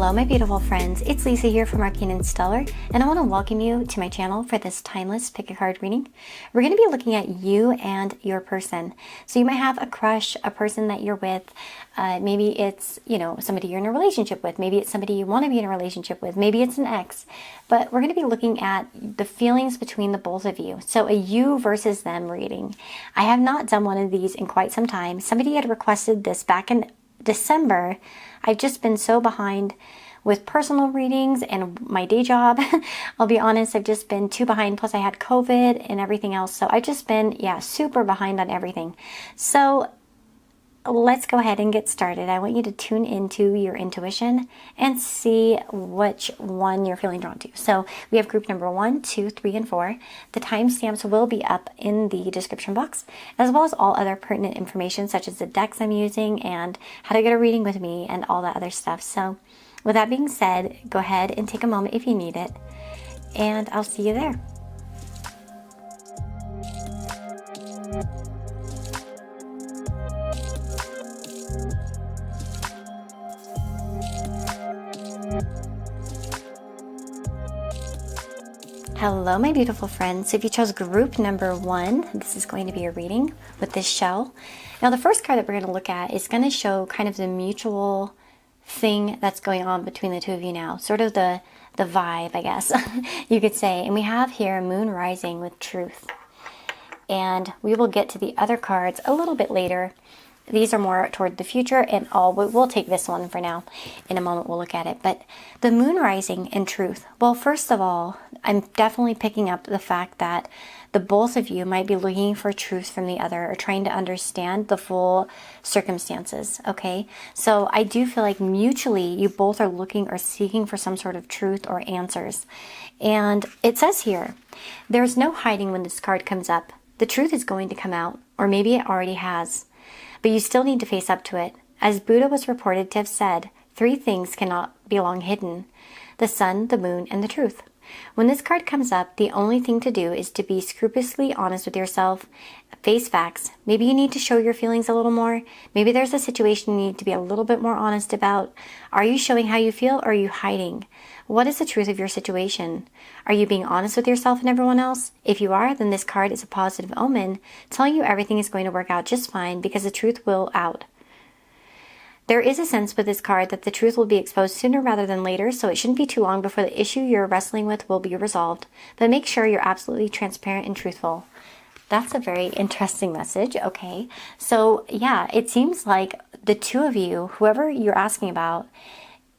Hello my beautiful friends, it's Lisa here from arcaneandstellar, and I want to welcome you to my channel for this timeless pick a card reading. We're going to be looking at you and your person. So you might have a crush, a person that you're with, maybe it's, somebody you're in a relationship with, maybe it's somebody you want to be in a relationship with, maybe it's an ex, but we're going to be looking at the feelings between the both of you. So a you versus them reading. I have not done one of these in quite some time. Somebody had requested this back in December. I've just been so behind with personal readings and my day job. I'll be honest, I've just been too behind. Plus I had COVID and everything else. So I've just been, super behind on everything. So let's go ahead and get started. I want you to tune into your intuition and see which one you're feeling drawn to. So we have group number 1, 2, 3, and 4. The timestamps will be up in the description box, as well as all other pertinent information such as the decks I'm using and how to get a reading with me and all that other stuff. So with that being said, go ahead and take a moment if you need it, and I'll see you there. Hello my beautiful friends. So if you chose group number 1, this is going to be a reading with this shell. Now the first card that we're going to look at is going to show kind of the mutual thing that's going on between the two of you now. Sort of the vibe, I guess you could say. And we have here Moon Rising with Truth. And we will get to the other cards a little bit later. These are more toward the future, and we'll take this one for now. In a moment, we'll look at it. But the Moon Rising and Truth. Well, first of all, I'm definitely picking up the fact that the both of you might be looking for truth from the other or trying to understand the full circumstances, okay? So I do feel like mutually you both are looking or seeking for some sort of truth or answers. And it says here, there's no hiding when this card comes up. The truth is going to come out, or maybe it already has. But you still need to face up to it. As Buddha was reported to have said, 3 things cannot be long hidden: the sun, the moon, and the truth. When this card comes up, the only thing to do is to be scrupulously honest with yourself, face facts. Maybe you need to show your feelings a little more. Maybe there's a situation you need to be a little bit more honest about. Are you showing how you feel, or are you hiding? What is the truth of your situation? Are you being honest with yourself and everyone else? If you are, then this card is a positive omen, telling you everything is going to work out just fine because the truth will out. There is a sense with this card that the truth will be exposed sooner rather than later, so it shouldn't be too long before the issue you're wrestling with will be resolved. But make sure you're absolutely transparent and truthful. That's a very interesting message. Okay, so yeah, it seems like the two of you, whoever you're asking about,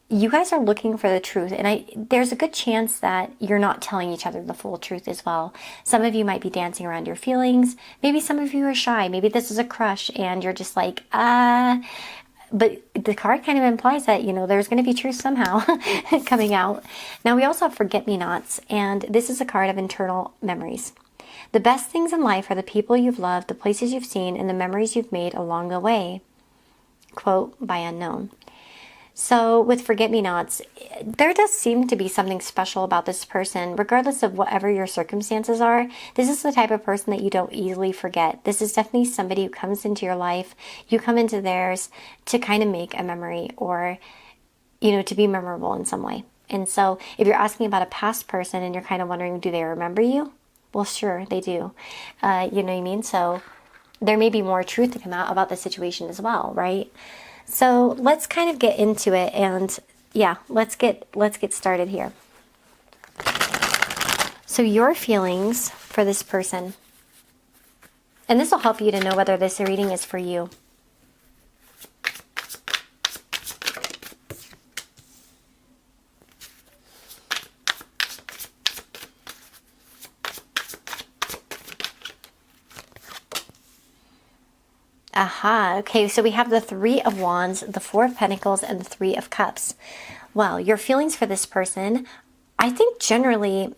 you guys are looking for the truth, and there's a good chance that you're not telling each other the full truth as well. Some of you might be dancing around your feelings. Maybe some of you are shy. Maybe this is a crush and you're just like, but the card kind of implies that, there's going to be truth somehow coming out. Now we also have Forget-Me-Nots, and this is a card of internal memories. The best things in life are the people you've loved, the places you've seen, and the memories you've made along the way. Quote by Unknown. So with Forget-Me-Nots, there does seem to be something special about this person, regardless of whatever your circumstances are. This is the type of person that you don't easily forget. This is definitely somebody who comes into your life. You come into theirs to kind of make a memory or, to be memorable in some way. And so if you're asking about a past person and you're kind of wondering, do they remember you? Well, sure, they do. You know what I mean? So there may be more truth to come out about the situation as well, right? So let's kind of get into it, and let's get started here. So your feelings for this person, and this will help you to know whether this reading is for you. Aha, okay, so we have the 3 of Wands, the 4 of Pentacles, and the 3 of Cups. Well, your feelings for this person, I think generally,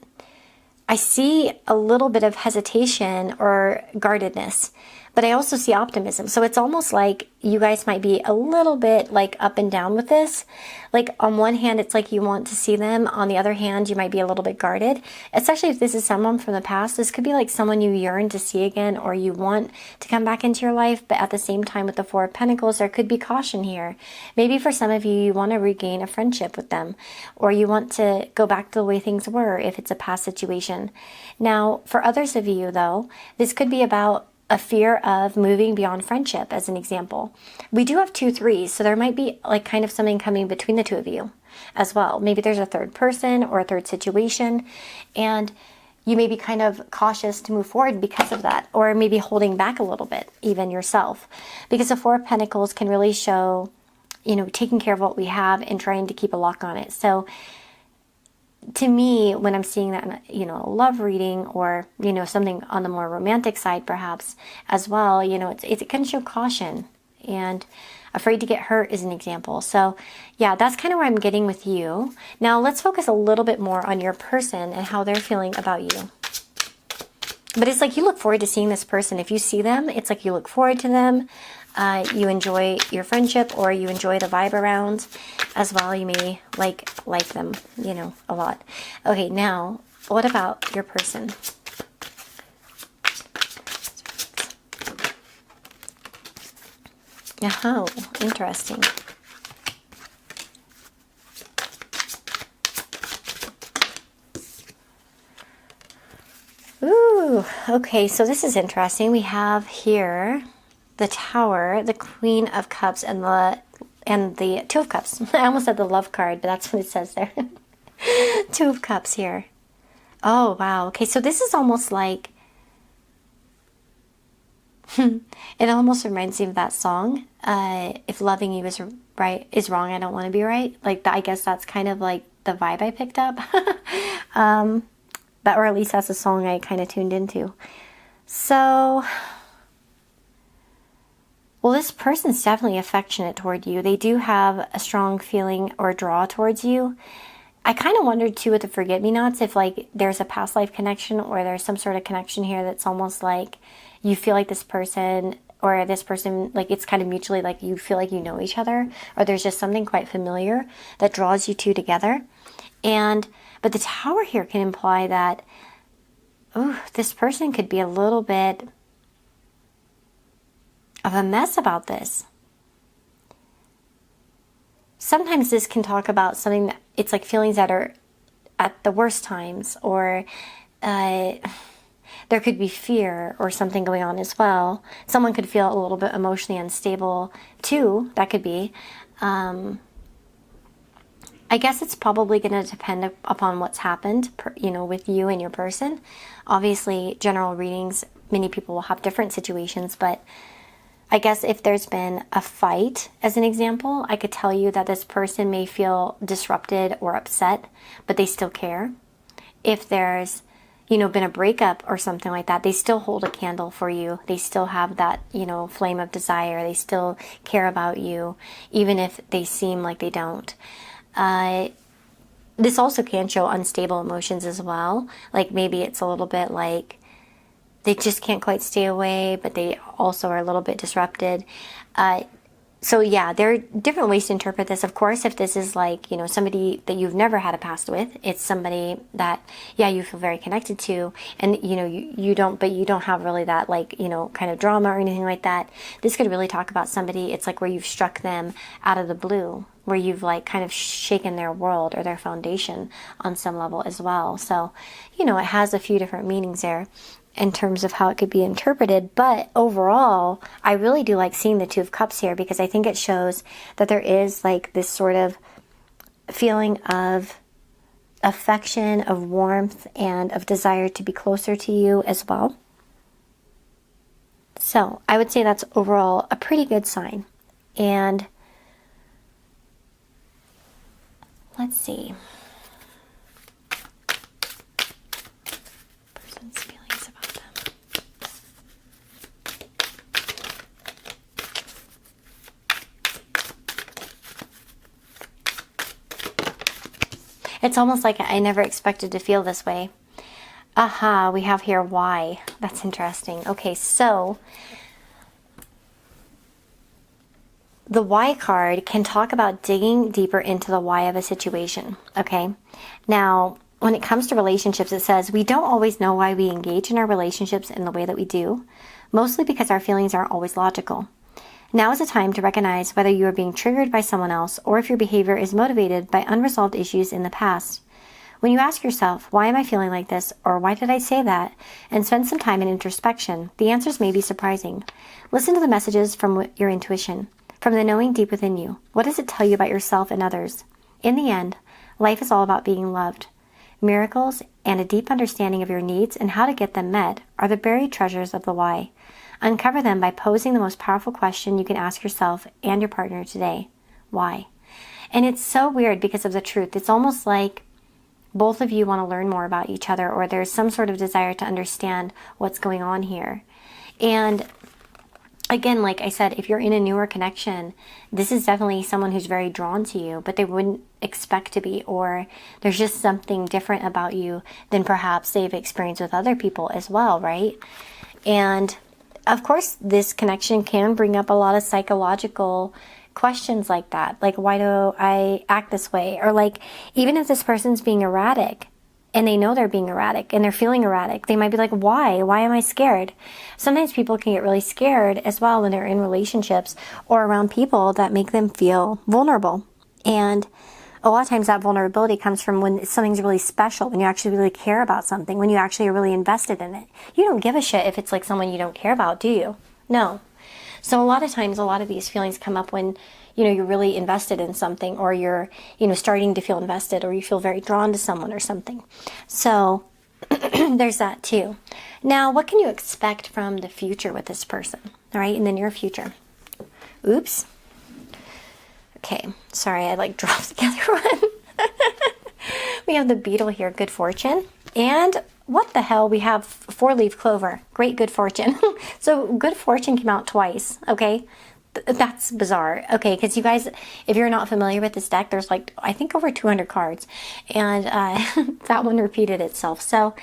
I see a little bit of hesitation or guardedness. but I also see optimism. So it's almost like you guys might be a little bit like up and down with this. Like on one hand, it's like you want to see them. On the other hand, you might be a little bit guarded, especially if this is someone from the past. This could be like someone you yearn to see again, or you want to come back into your life. But at the same time, with the Four of Pentacles, there could be caution here. Maybe for some of you, you want to regain a friendship with them, or you want to go back to the way things were if it's a past situation. Now, for others of you though, this could be about a fear of moving beyond friendship, as an example. We do have 2 3s, so there might be like kind of something coming between the two of you as well. Maybe there's a third person or a third situation, and you may be kind of cautious to move forward because of that, or maybe holding back a little bit, even yourself. Because the Four of Pentacles can really show, you know, taking care of what we have and trying to keep a lock on it. So to me, when I'm seeing that in, you know, a love reading, or, you know, something on the more romantic side perhaps as well, you know, it can show caution, and afraid to get hurt is an example. So yeah, that's kind of where I'm getting with you. Now let's focus a little bit more on your person and how they're feeling about you. But it's like you look forward to seeing this person. If you see them, it's like you look forward to them. You enjoy your friendship, or you enjoy the vibe around as well. You may like them, you know, a lot. Okay, now what about your person? Oh, interesting. Ooh, okay, so this is interesting. We have here the Tower, the Queen of Cups, and the Two of Cups. I almost said the Love card, but that's what it says there. Two of Cups here. Oh, wow. Okay, so this is almost like, it almost reminds me of that song, if loving you is wrong, I don't want to be right. Like, I guess that's kind of like the vibe I picked up. Or at least that's a song I kind of tuned into. So, well, this person's definitely affectionate toward you. They do have a strong feeling or draw towards you. I kind of wondered too with the forget-me-nots if like there's a past life connection, or there's some sort of connection here that's almost like you feel like this person, or this person, like it's kind of mutually like you feel like you know each other, or there's just something quite familiar that draws you two together. But the Tower here can imply that, oh, this person could be a little bit of a mess about this. Sometimes this can talk about something that it's like feelings that are at the worst times, or there could be fear or something going on as well. Someone could feel a little bit emotionally unstable too. That could be. I guess it's probably going to depend upon what's happened, you know, with you and your person. Obviously, general readings, many people will have different situations, but I guess if there's been a fight, as an example, I could tell you that this person may feel disrupted or upset, but they still care. If there's, you know, been a breakup or something like that, they still hold a candle for you. They still have that, you know, flame of desire. They still care about you, even if they seem like they don't. This also can show unstable emotions as well. Like maybe it's a little bit like they just can't quite stay away, but they also are a little bit disrupted. So yeah, there are different ways to interpret this. Of course, if this is like, you know, somebody that you've never had a past with, it's somebody that, yeah, you feel very connected to, and, you know, you don't have really that, like, you know, kind of drama or anything like that. This could really talk about somebody, it's like where you've struck them out of the blue, where you've like kind of shaken their world or their foundation on some level as well. So, you know, it has a few different meanings there in terms of how it could be interpreted. But overall, I really do like seeing the Two of Cups here, because I think it shows that there is like this sort of feeling of affection, of warmth, and of desire to be closer to you as well. So I would say that's overall a pretty good sign. And let's see. Person's feelings about them. It's almost like I never expected to feel this way. Aha, we have here why. That's interesting. Okay, so the why card can talk about digging deeper into the why of a situation, okay? Now, when it comes to relationships, it says we don't always know why we engage in our relationships in the way that we do, mostly because our feelings aren't always logical. Now is a time to recognize whether you are being triggered by someone else or if your behavior is motivated by unresolved issues in the past. When you ask yourself, why am I feeling like this, or why did I say that, and spend some time in introspection, the answers may be surprising. Listen to the messages from your intuition, from the knowing deep within you. What does it tell you about yourself and others? In the end, life is all about being loved. Miracles and a deep understanding of your needs and how to get them met are the buried treasures of the why. Uncover them by posing the most powerful question you can ask yourself and your partner today. Why? And it's so weird because of the truth. It's almost like both of you want to learn more about each other, or there's some sort of desire to understand what's going on here. And again, like I said, if you're in a newer connection, this is definitely someone who's very drawn to you, but they wouldn't expect to be, or there's just something different about you than perhaps they've experienced with other people as well, right? And of course, this connection can bring up a lot of psychological questions like that. Like, why do I act this way? Or like, even if this person's being erratic and they know they're being erratic and they're feeling erratic, they might be like, why? Why am I scared? Sometimes people can get really scared as well when they're in relationships or around people that make them feel vulnerable. And a lot of times that vulnerability comes from when something's really special, when you actually really care about something, when you actually are really invested in it. You don't give a shit if it's like someone you don't care about, do you? No. So a lot of times, a lot of these feelings come up when, you're really invested in something, or you're, starting to feel invested, or you feel very drawn to someone or something. So there's that too. Now, what can you expect from the future with this person, all right, in the near future? Oops. Okay, sorry, I dropped the other one. We have the beetle here, good fortune. And what the hell, we have 4-leaf clover, great good fortune. So good fortune came out twice, okay? That's bizarre, okay? Because you guys, if you're not familiar with this deck, there's I think over 200 cards. And that one repeated itself. So,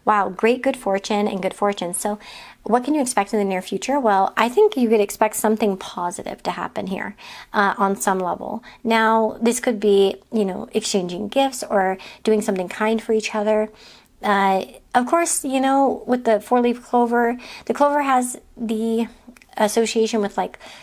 wow, great good fortune and good fortune. So what can you expect in the near future? Well, I think you could expect something positive to happen here on some level. Now, this could be, exchanging gifts or doing something kind for each other. Of course, with the 4-leaf clover, the clover has the association with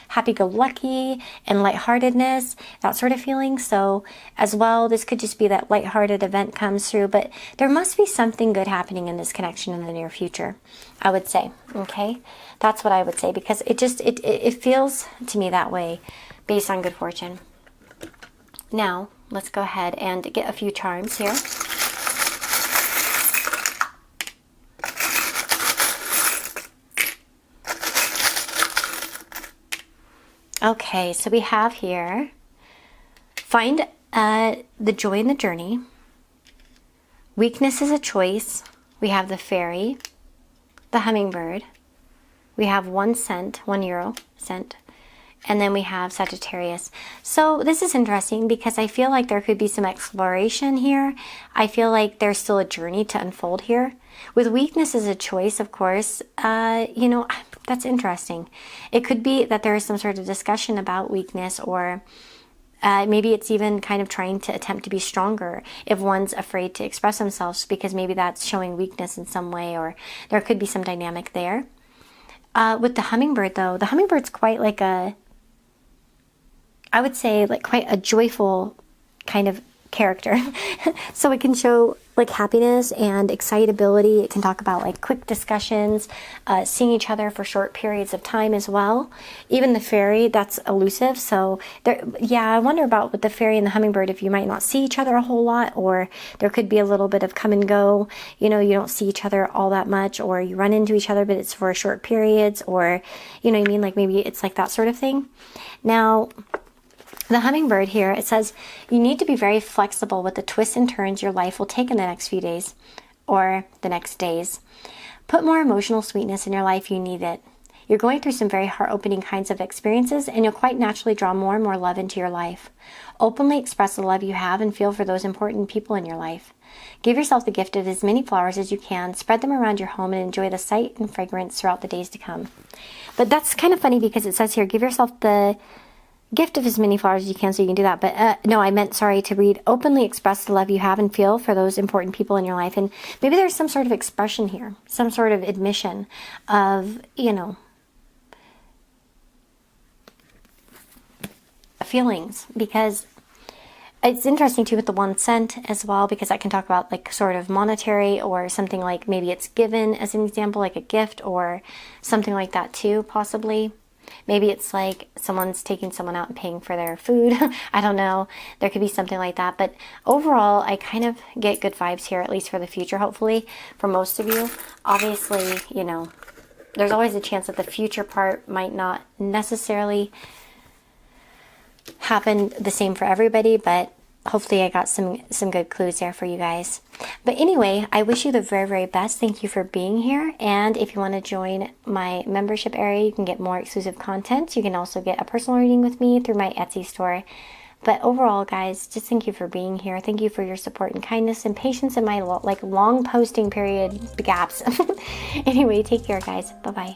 happy-go-lucky and lightheartedness, that sort of feeling. So as well, this could just be that lighthearted event comes through, but there must be something good happening in this connection in the near future, I would say. Okay, that's what I would say, because it feels to me that way based on good fortune. Now let's go ahead and get a few charms here. Okay, so we have here, find the joy in the journey. Weakness is a choice. We have the fairy, the hummingbird. We have 1 cent, €1 cent. And then we have Sagittarius. So this is interesting because I feel like there could be some exploration here. I feel like there's still a journey to unfold here. With weakness as a choice, of course, that's interesting. It could be that there is some sort of discussion about weakness, or maybe it's even kind of trying to attempt to be stronger if one's afraid to express themselves, because maybe that's showing weakness in some way, or there could be some dynamic there. With the hummingbird, though, the hummingbird's quite I would say quite a joyful kind of character. So it can show happiness and excitability. It can talk about quick discussions, seeing each other for short periods of time as well. Even the fairy, that's elusive. So I wonder about with the fairy and the hummingbird, if you might not see each other a whole lot, or there could be a little bit of come and go. You don't see each other all that much, or you run into each other, but it's for short periods, or you know what I mean? Maybe it's that sort of thing. Now, the hummingbird here, it says, you need to be very flexible with the twists and turns your life will take in the next few days, or the next days. Put more emotional sweetness in your life, you need it. You're going through some very heart-opening kinds of experiences, and you'll quite naturally draw more and more love into your life. Openly express the love you have and feel for those important people in your life. Give yourself the gift of as many flowers as you can, spread them around your home, and enjoy the sight and fragrance throughout the days to come. But that's kind of funny because it says here, give yourself the gift of as many flowers as you can, so you can do that. But no, I meant, sorry, to read openly express the love you have and feel for those important people in your life. And maybe there's some sort of expression here, some sort of admission of, you know, feelings, because it's interesting too with the one cent as well, because I can talk about like sort of monetary or something, like maybe it's given as an example, like a gift or something like that too, possibly. Maybe it's like someone's taking someone out and paying for their food. I don't know. There could be something like that. But overall, I kind of get good vibes here, at least for the future, hopefully, for most of you. Obviously, you know, there's always a chance that the future part might not necessarily happen the same for everybody, but hopefully I got some good clues there for you guys. But anyway, I wish you the very, very best. Thank you for being here. And if you want to join my membership area, you can get more exclusive content. You can also get a personal reading with me through my Etsy store. But overall, guys, just thank you for being here. Thank you for your support and kindness and patience in my like long posting period gaps. Anyway, take care, guys. Bye-bye.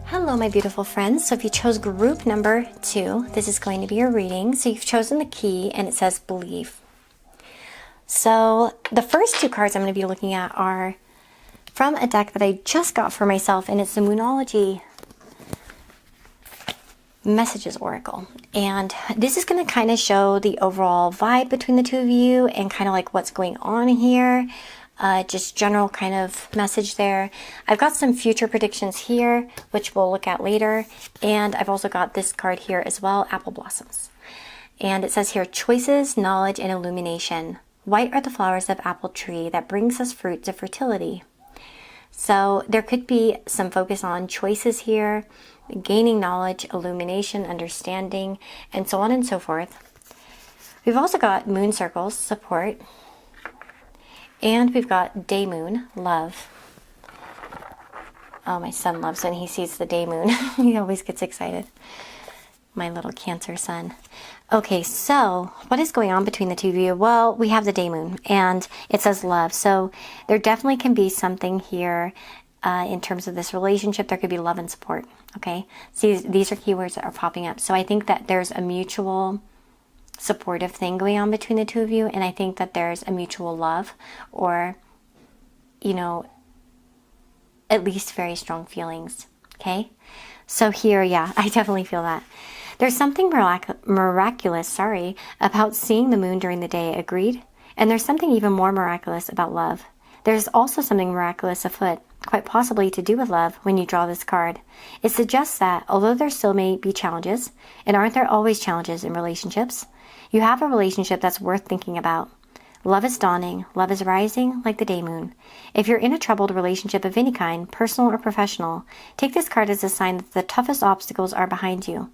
Hello, my beautiful friends. So if you chose group number 2, this is going to be your reading. So you've chosen the key and it says believe. So the first 2 cards I'm going to be looking at are from a deck that I just got for myself, and it's the Moonology Messages Oracle. And this is going to kind of show the overall vibe between the 2 of you and kind of like what's going on here. Just general kind of message there. I've got some future predictions here, which we'll look at later. And I've also got this card here as well, Apple Blossoms. And it says here, choices, knowledge, and illumination. White are the flowers of apple tree that brings us fruits of fertility. So there could be some focus on choices here, gaining knowledge, illumination, understanding, and so on and so forth. We've also got moon circles, support. And we've got day moon, love. Oh, my son loves when he sees the day moon. He always gets excited. My little Cancer son. Okay, so what is going on between the 2 of you? Well, we have the day moon and it says love. So there definitely can be something here in terms of this relationship. There could be love and support. Okay, see, these are keywords that are popping up. So I think that there's a mutual supportive thing going on between the 2 of you, and I think that there's a mutual love, or, you know, at least very strong feelings. Okay, so here, yeah, I definitely feel that there's something miraculous, about seeing the moon during the day. Agreed. And there's something even more miraculous about love. There's also something miraculous afoot, quite possibly to do with love, when you draw this card. It suggests that although there still may be challenges, and aren't there always challenges in relationships, you have a relationship that's worth thinking about. Love is dawning. Love is rising like the day moon. If you're in a troubled relationship of any kind, personal or professional, take this card as a sign that the toughest obstacles are behind you.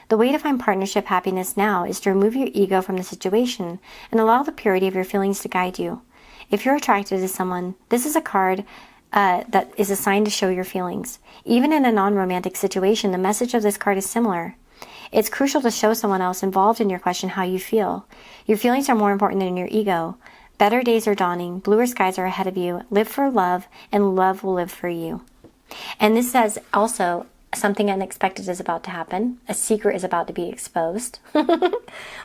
The way to find partnership happiness now is to remove your ego from the situation and allow the purity of your feelings to guide you. If you're attracted to someone, this is a card that is a sign to show your feelings. Even in a non-romantic situation, the message of this card is similar. It's crucial to show someone else involved in your question how you feel. Your feelings are more important than your ego. Better days are dawning. Bluer skies are ahead of you. Live for love, and love will live for you. And this says also, something unexpected is about to happen. A secret is about to be exposed.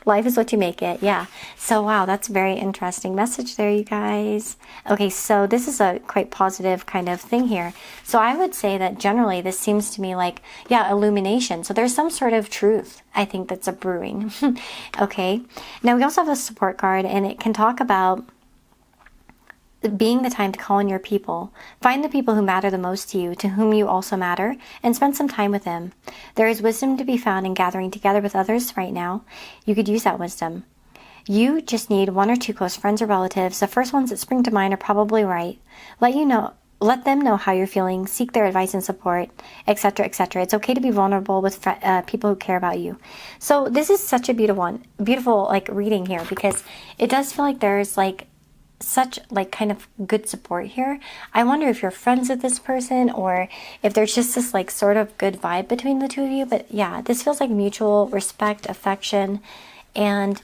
Life is what you make it. Yeah. So, wow, that's a very interesting message there, you guys. Okay, so this is a quite positive kind of thing here. So I would say that generally this seems to me like, yeah, illumination. So there's some sort of truth, I think, that's a brewing. Okay. Now we also have a support card, and it can talk about being the time to call in your people. Find the people who matter the most to you, to whom you also matter, and spend some time with them. There is wisdom to be found in gathering together with others right now. You could use that wisdom. You just need 1 or 2 close friends or relatives. The first ones that spring to mind are probably right. Let them know how you're feeling, seek their advice and support, etc., etc. It's okay to be vulnerable with people who care about you. So this is such a beautiful like reading here, because it does feel like there's like such like kind of good support here. I wonder if you're friends with this person, or if there's just this like sort of good vibe between the 2 of you. But yeah, this feels like mutual respect, affection, and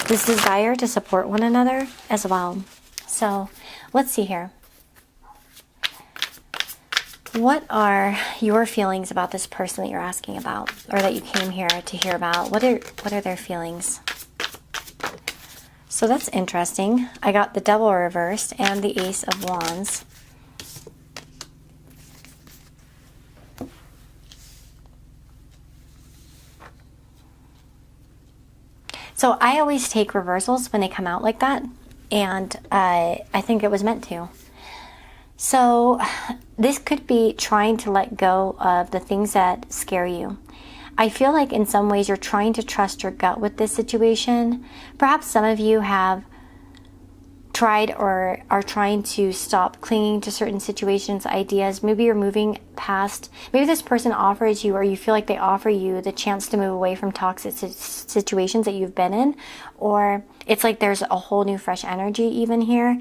this desire to support one another as well. So let's see here. What are your feelings about this person that you're asking about, or that you came here to hear about? What are their feelings? So that's interesting. I got the Devil reversed and the Ace of Wands. So I always take reversals when they come out like that, and I think it was meant to. So this could be trying to let go of the things that scare you. I feel like in some ways you're trying to trust your gut with this situation. Perhaps some of you have tried or are trying to stop clinging to certain situations, ideas. Maybe you're moving past, maybe this person offers you, or you feel like they offer you the chance to move away from toxic situations that you've been in, or it's like there's a whole new fresh energy even here.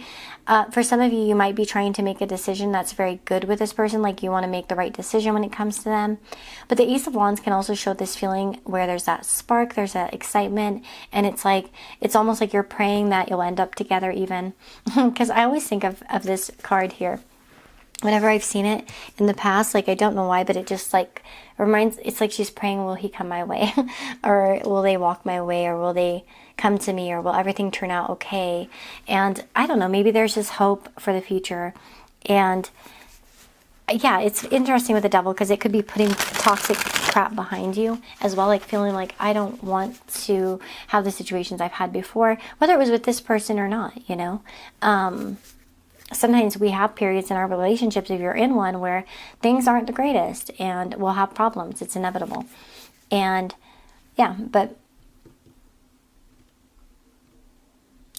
For some of you, you might be trying to make a decision that's very good with this person, like you want to make the right decision when it comes to them. But the Ace of Wands can also show this feeling where there's that spark, there's that excitement, and it's like, it's almost like you're praying that you'll end up together even. Because I always think of this card here. Whenever I've seen it in the past, like I don't know why, but it just like reminds, it's like she's praying, will he come my way? Or will they walk my way? Or will they come to me? Or will everything turn out okay? And I don't know, maybe there's just hope for the future. And yeah, it's interesting with the Devil because it could be putting toxic crap behind you as well, like feeling like I don't want to have the situations I've had before, whether it was with this person or not, you know. Sometimes we have periods in our relationships, if you're in one, where things aren't the greatest and we'll have problems. It's inevitable. And yeah, but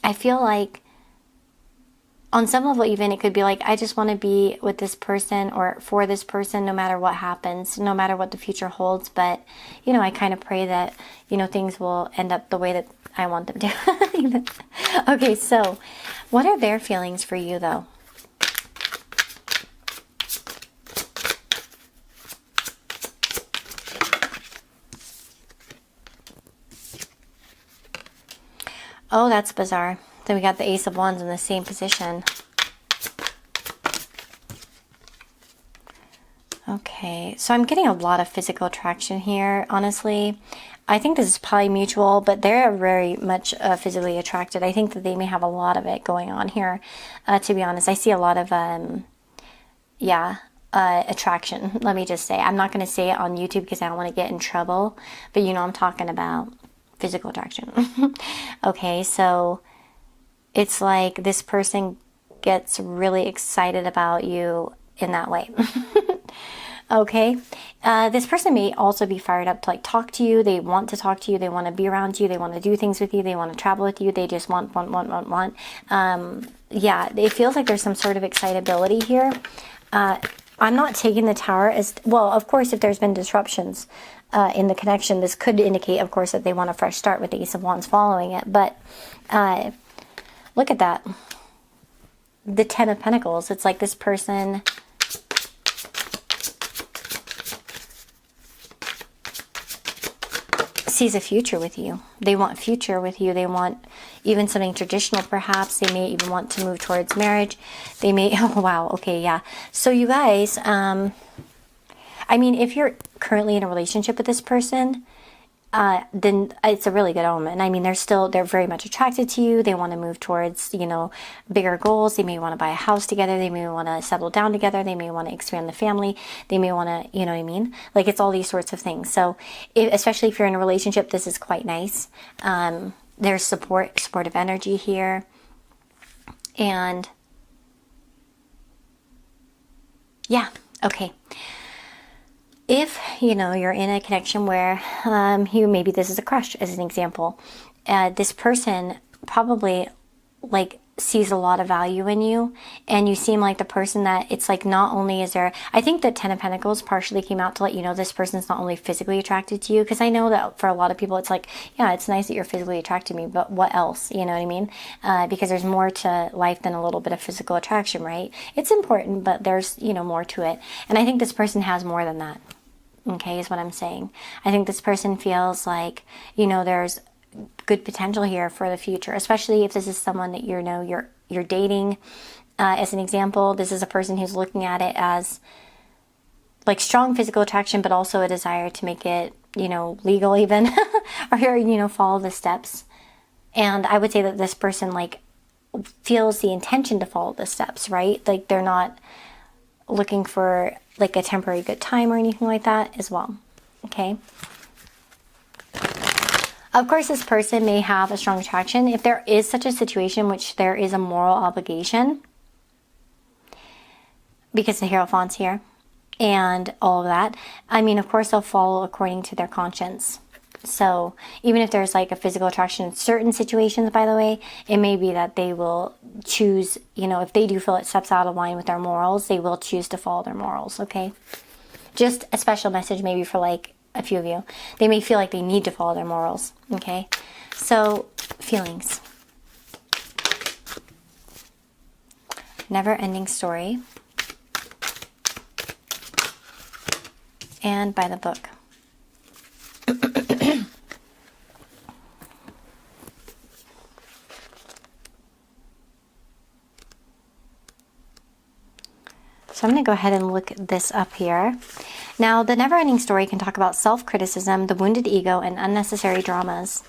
I feel like on some level even it could be like, I just want to be with this person or for this person no matter what happens, no matter what the future holds. But, you know, I kind of pray that, you know, things will end up the way that I want them to. Okay, so what are their feelings for you though? Oh, that's bizarre. Then we got the Ace of Wands in the same position. Okay, so I'm getting a lot of physical attraction here, honestly. I think this is probably mutual, but they're very much physically attracted. I think that they may have a lot of it going on here, to be honest. I see a lot of, attraction, let me just say. I'm not going to say it on YouTube because I don't want to get in trouble, but you know I'm talking about physical attraction. Okay, so it's like this person gets really excited about you in that way. Okay, this person may also be fired up to like talk to you. They want to talk to you. They want to be around you. They want to do things with you. They want to travel with you. They just want. Yeah, it feels like there's some sort of excitability here. I'm not taking the Tower as well. Of course, if there's been disruptions in the connection, this could indicate, of course, that they want a fresh start with the Ace of Wands following it. But look at that, the Ten of Pentacles. It's like this person sees a future with you. They want future with you. They want even something traditional, perhaps. They may even want to move towards marriage. They may, oh wow, okay, yeah. So you guys, I mean, if you're currently in a relationship with this person, then it's a really good omen. I mean, they're very much attracted to you. They want to move towards, you know, bigger goals. They may want to buy a house together. They may want to settle down together. They may want to expand the family. They may want to, you know what I mean? Like, it's all these sorts of things. So especially if you're in a relationship, this is quite nice. There's supportive energy here. And yeah, okay. If, you know, you're in a connection where maybe this is a crush, as an example, this person probably like sees a lot of value in you, and you seem like the person that it's like, not only is there, I think that Ten of Pentacles partially came out to let you know this person's not only physically attracted to you, because I know that for a lot of people it's like, yeah, it's nice that you're physically attracted to me, but what else, you know what I mean? Because there's more to life than a little bit of physical attraction, right? It's important, but there's, you know, more to it. And I think this person has more than that. Okay, is what I'm saying. I think this person feels like, you know, there's good potential here for the future, especially if this is someone that you're dating. As an example, this is a person who's looking at it as like strong physical attraction, but also a desire to make it, legal even, or, follow the steps. And I would say that this person like feels the intention to follow the steps, right? Like they're not looking for like a temporary good time or anything like that as well. Okay. Of course, this person may have a strong attraction. If there is such a situation, which there is a moral obligation, because the Hierophant's here and all of that, I mean, of course, they'll follow according to their conscience. So even if there's like a physical attraction in certain situations, by the way, it may be that they will choose, if they do feel it steps out of line with their morals, they will choose to follow their morals, okay? Just a special message maybe for like a few of you. They may feel like they need to follow their morals, okay? So, feelings. Never-ending story. And by the book. So I'm going to go ahead and look this up here. Now, the never-ending story can talk about self-criticism, the wounded ego, and unnecessary dramas.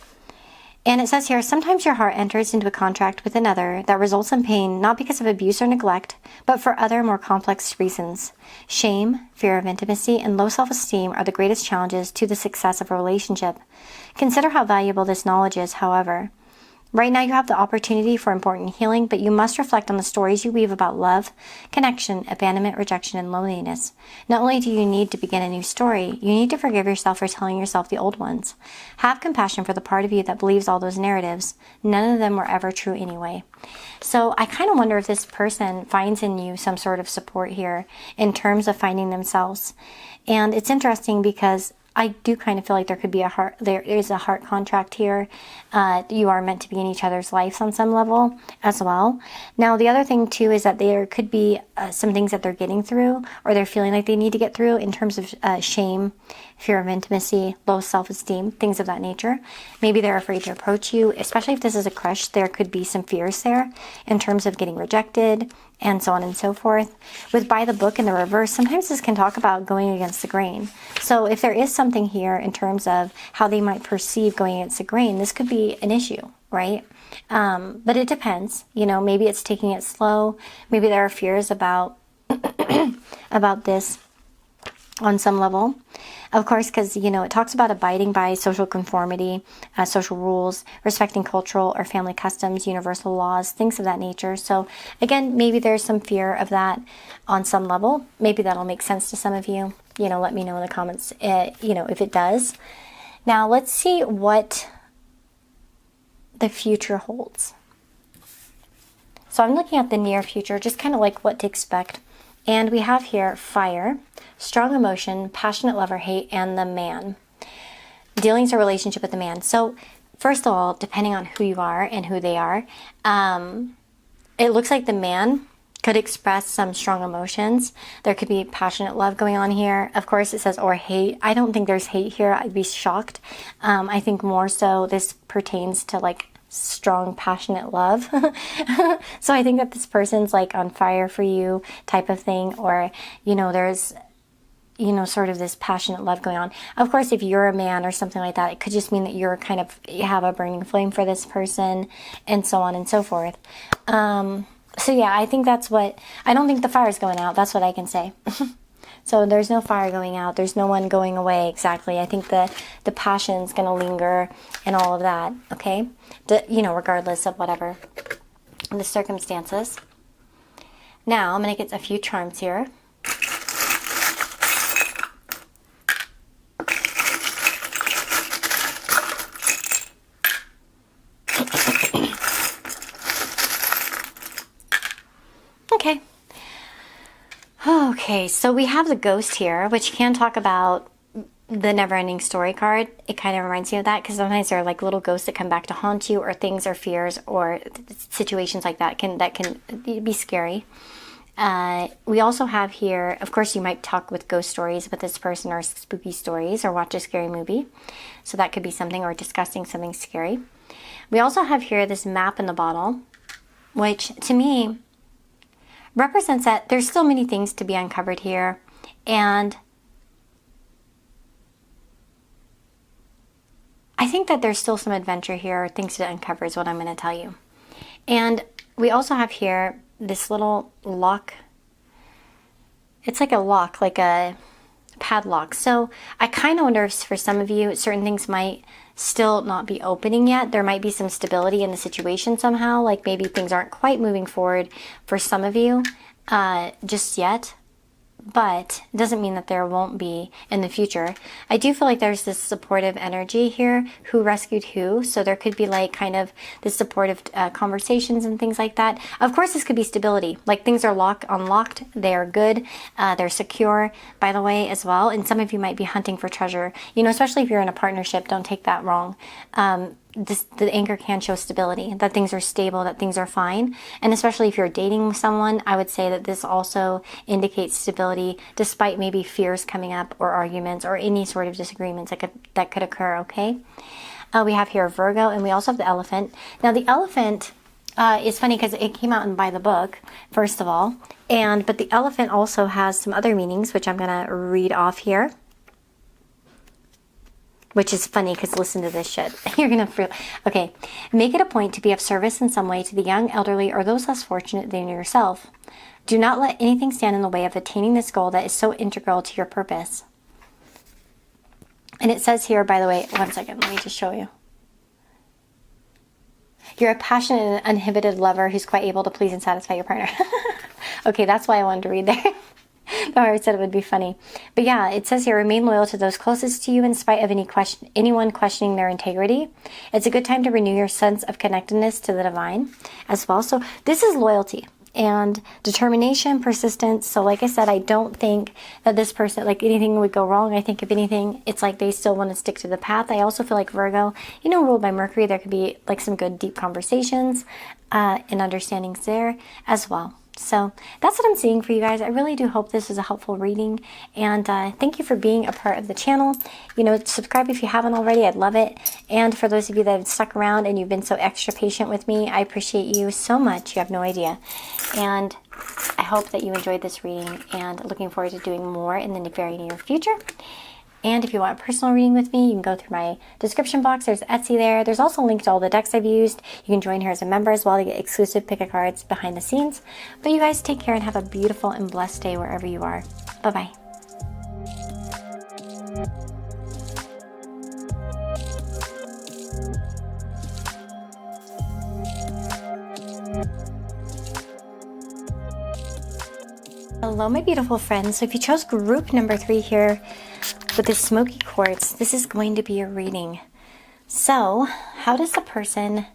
And it says here, sometimes your heart enters into a contract with another that results in pain, not because of abuse or neglect, but for other more complex reasons. Shame, fear of intimacy, and low self-esteem are the greatest challenges to the success of a relationship. Consider how valuable this knowledge is, however. Right now you have the opportunity for important healing, but you must reflect on the stories you weave about love, connection, abandonment, rejection, and loneliness. Not only do you need to begin a new story, you need to forgive yourself for telling yourself the old ones. Have compassion for the part of you that believes all those narratives. None of them were ever true anyway. So I kind of wonder if this person finds in you some sort of support here in terms of finding themselves. And it's interesting because I do kind of feel like there is a heart contract here. You are meant to be in each other's lives on some level as well. Now, the other thing too is that there could be some things that they're getting through, or they're feeling like they need to get through in terms of shame, fear of intimacy, low self-esteem, things of that nature. Maybe they're afraid to approach you, especially if this is a crush. There could be some fears there in terms of getting rejected, and so on and so forth. With by the book in the reverse, sometimes this can talk about going against the grain. So if there is something here in terms of how they might perceive going against the grain, this could be an issue, right? But it depends. Maybe it's taking it slow. Maybe there are fears about about this on some level. Of course, because, it talks about abiding by social conformity, social rules, respecting cultural or family customs, universal laws, things of that nature. So again, maybe there's some fear of that on some level. Maybe that'll make sense to some of you. Let me know in the comments, if it does. Now, let's see what the future holds. So I'm looking at the near future, just kind of like what to expect. And we have here fire, strong emotion, passionate love or hate, and the man. Dealings or relationship with the man. So first of all, depending on who you are and who they are, it looks like the man could express some strong emotions. There could be passionate love going on here. Of course, it says or hate. I don't think there's hate here. I'd be shocked. I think more so this pertains to like strong, passionate love. So I think that this person's like on fire for you type of thing, or, there's, sort of this passionate love going on. Of course, if you're a man or something like that, it could just mean that you have a burning flame for this person, and so on and so forth. So yeah, I think I don't think the fire's going out. That's what I can say. So there's no fire going out. There's no one going away exactly. I think the passion's going to linger and all of that, okay? Regardless of whatever the circumstances. Now, I'm going to get a few charms here. Okay. Okay, so we have the ghost here, which can talk about the never-ending story card. It kind of reminds me of that, because sometimes there are like little ghosts that come back to haunt you, or things or fears or situations like that can be scary. We also have here, of course, you might talk with ghost stories with this person or spooky stories or watch a scary movie. So that could be something, or discussing something scary. We also have here this map in the bottle, which to me represents that there's still many things to be uncovered here. And I think that there's still some adventure here, or things to uncover is what I'm going to tell you. And we also have here this little lock. It's like a lock, like a padlock. So I kind of wonder if for some of you, certain things might still not be opening yet. There might be some stability in the situation somehow, like maybe things aren't quite moving forward for some of you just yet. But it doesn't mean that there won't be in the future. I do feel like there's this supportive energy here, who rescued who. So there could be like kind of this supportive conversations and things like that. Of course, this could be stability. Like things are unlocked. They are good. They're secure, by the way, as well. And some of you might be hunting for treasure. You know, especially if you're in a partnership, don't take that wrong. The anchor can show stability, that things are stable, that things are fine. And especially if you're dating someone, I would say that this also indicates stability, despite maybe fears coming up or arguments or any sort of disagreements that could occur, okay? We have here Virgo, and we also have the elephant. Now the elephant is funny because it came out in By the Book, first of all. But the elephant also has some other meanings, which I'm going to read off here. Which is funny because listen to this shit. You're going to feel... Okay. Make it a point to be of service in some way to the young, elderly, or those less fortunate than yourself. Do not let anything stand in the way of attaining this goal that is so integral to your purpose. And it says here, by the way, one second, let me just show you. You're a passionate and uninhibited lover who's quite able to please and satisfy your partner. Okay, that's why I wanted to read there. Though I said it would be funny. But yeah, it says here, remain loyal to those closest to you in spite of anyone questioning their integrity. It's a good time to renew your sense of connectedness to the divine as well. So this is loyalty and determination, persistence. So like I said, I don't think that this person, like anything would go wrong. I think if anything, it's like they still want to stick to the path. I also feel like Virgo, you know, ruled by Mercury, there could be like some good deep conversations and understandings there as well. So that's what I'm seeing for you guys. I really do hope this was a helpful reading. And thank you for being a part of the channel. You know, subscribe if you haven't already. I'd love it. And for those of you that have stuck around and you've been so extra patient with me, I appreciate you so much. You have no idea. And I hope that you enjoyed this reading, and looking forward to doing more in the very near future. And if you want a personal reading with me, you can go through my description box. There's Etsy there. There's also a link to all the decks I've used. You can join here as a member as well to get exclusive pick-a-cards behind the scenes. But you guys take care and have a beautiful and blessed day wherever you are. Bye-bye. Hello, my beautiful friends. So if you chose group number 3 here, with this smoky quartz, this is going to be a reading. So how does the person,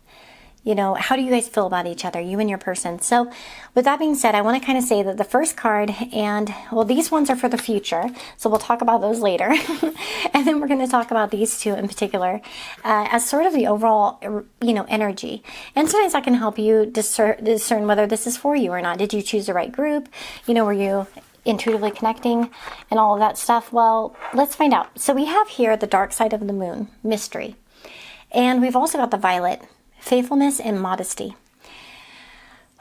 you know, how do you guys feel about each other, you and your person? So with that being said, I want to kind of say that the first card, and well, these ones are for the future, so we'll talk about those later. And then we're going to talk about these two in particular as sort of the overall, you know, energy. And sometimes that can help you discern whether this is for you or not. Did you choose the right group? You know, were you intuitively connecting and all of that stuff? Well, let's find out. So we have here the dark side of the moon, mystery. And we've also got the violet, faithfulness and modesty.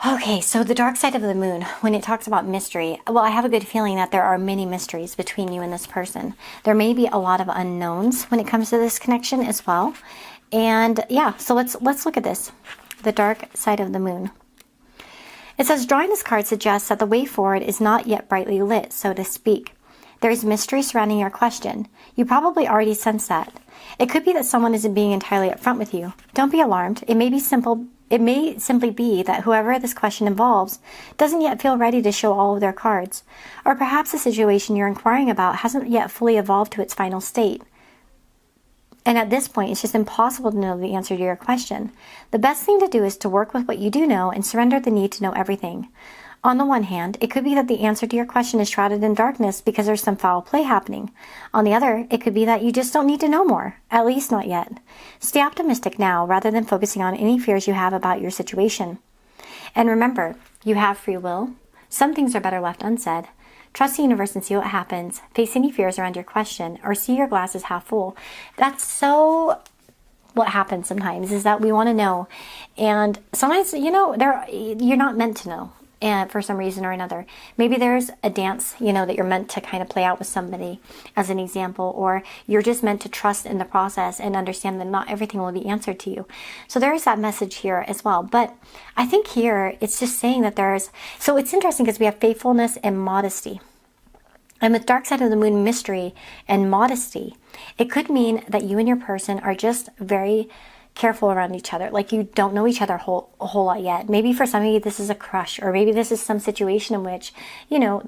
Okay, so the dark side of the moon, when it talks about mystery, well, I have a good feeling that there are many mysteries between you and this person. There may be a lot of unknowns when it comes to this connection as well. And yeah, so let's look at this. The dark side of the moon. It says, drawing this card suggests that the way forward is not yet brightly lit, so to speak. There is mystery surrounding your question. You probably already sense that. It could be that someone isn't being entirely upfront with you. Don't be alarmed. It may simply be that whoever this question involves doesn't yet feel ready to show all of their cards. Or perhaps the situation you're inquiring about hasn't yet fully evolved to its final state. And at this point, it's just impossible to know the answer to your question. The best thing to do is to work with what you do know and surrender the need to know everything. On the one hand, it could be that the answer to your question is shrouded in darkness because there's some foul play happening. On the other, it could be that you just don't need to know more, at least not yet. Stay optimistic now rather than focusing on any fears you have about your situation. And remember, you have free will, Some things are better left unsaid. Trust the universe and see what happens. Face any fears around your question, or see your glass as half full. That's so what happens sometimes, is that we want to know. And sometimes, you're not meant to know. And for some reason or another, maybe there's a dance, that you're meant to kind of play out with somebody as an example, or you're just meant to trust in the process and understand that not everything will be answered to you. So there is that message here as well. But I think here it's just saying that so it's interesting because we have faithfulness and modesty. And with dark side of the moon, mystery and modesty, it could mean that you and your person are just very careful around each other. Like you don't know each other a whole lot yet. Maybe for some of you this is a crush, or maybe this is some situation in which,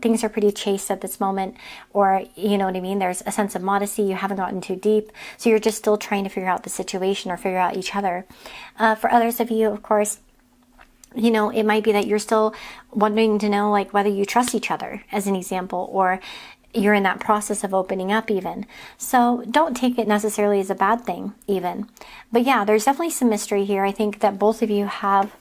things are pretty chaste at this moment, or you know what I mean? There's a sense of modesty. You haven't gotten too deep. So you're just still trying to figure out the situation or figure out each other. For others of you, of course, it might be that you're still wanting to know like whether you trust each other as an example, or you're in that process of opening up even. So don't take it necessarily as a bad thing even. But yeah, there's definitely some mystery here. I think that both of you have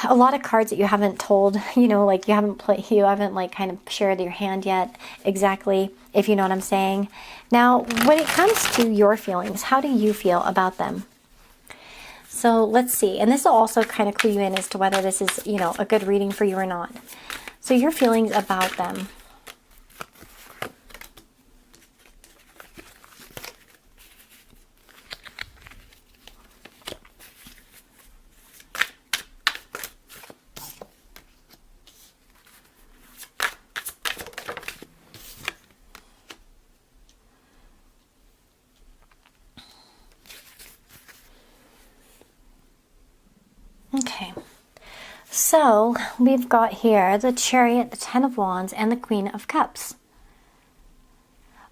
a lot of cards that you haven't told, like you haven't like kind of shared your hand yet exactly, if you know what I'm saying. Now, when it comes to your feelings, how do you feel about them? So let's see. And this will also kind of clue you in as to whether this is, a good reading for you or not. So your feelings about them. Okay, so we've got here the Chariot, the Ten of Wands, and the Queen of Cups.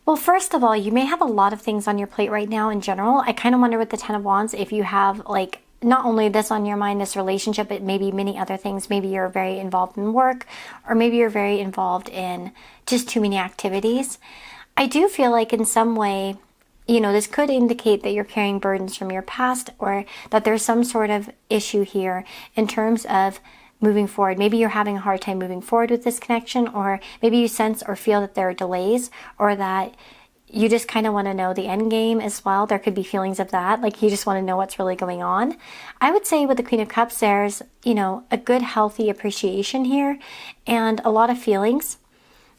Well, first of all, you may have a lot of things on your plate right now in general. I kind of wonder with the Ten of Wands if you have like not only this on your mind, this relationship, but maybe many other things. Maybe you're very involved in work, or maybe you're very involved in just too many activities. I do feel like in some way, this could indicate that you're carrying burdens from your past, or that there's some sort of issue here in terms of moving forward. Maybe you're having a hard time moving forward with this connection, or maybe you sense or feel that there are delays, or that you just kind of want to know the end game as well. There could be feelings of that, like you just want to know what's really going on. I would say with the Queen of Cups, there's, a good, healthy appreciation here, and a lot of feelings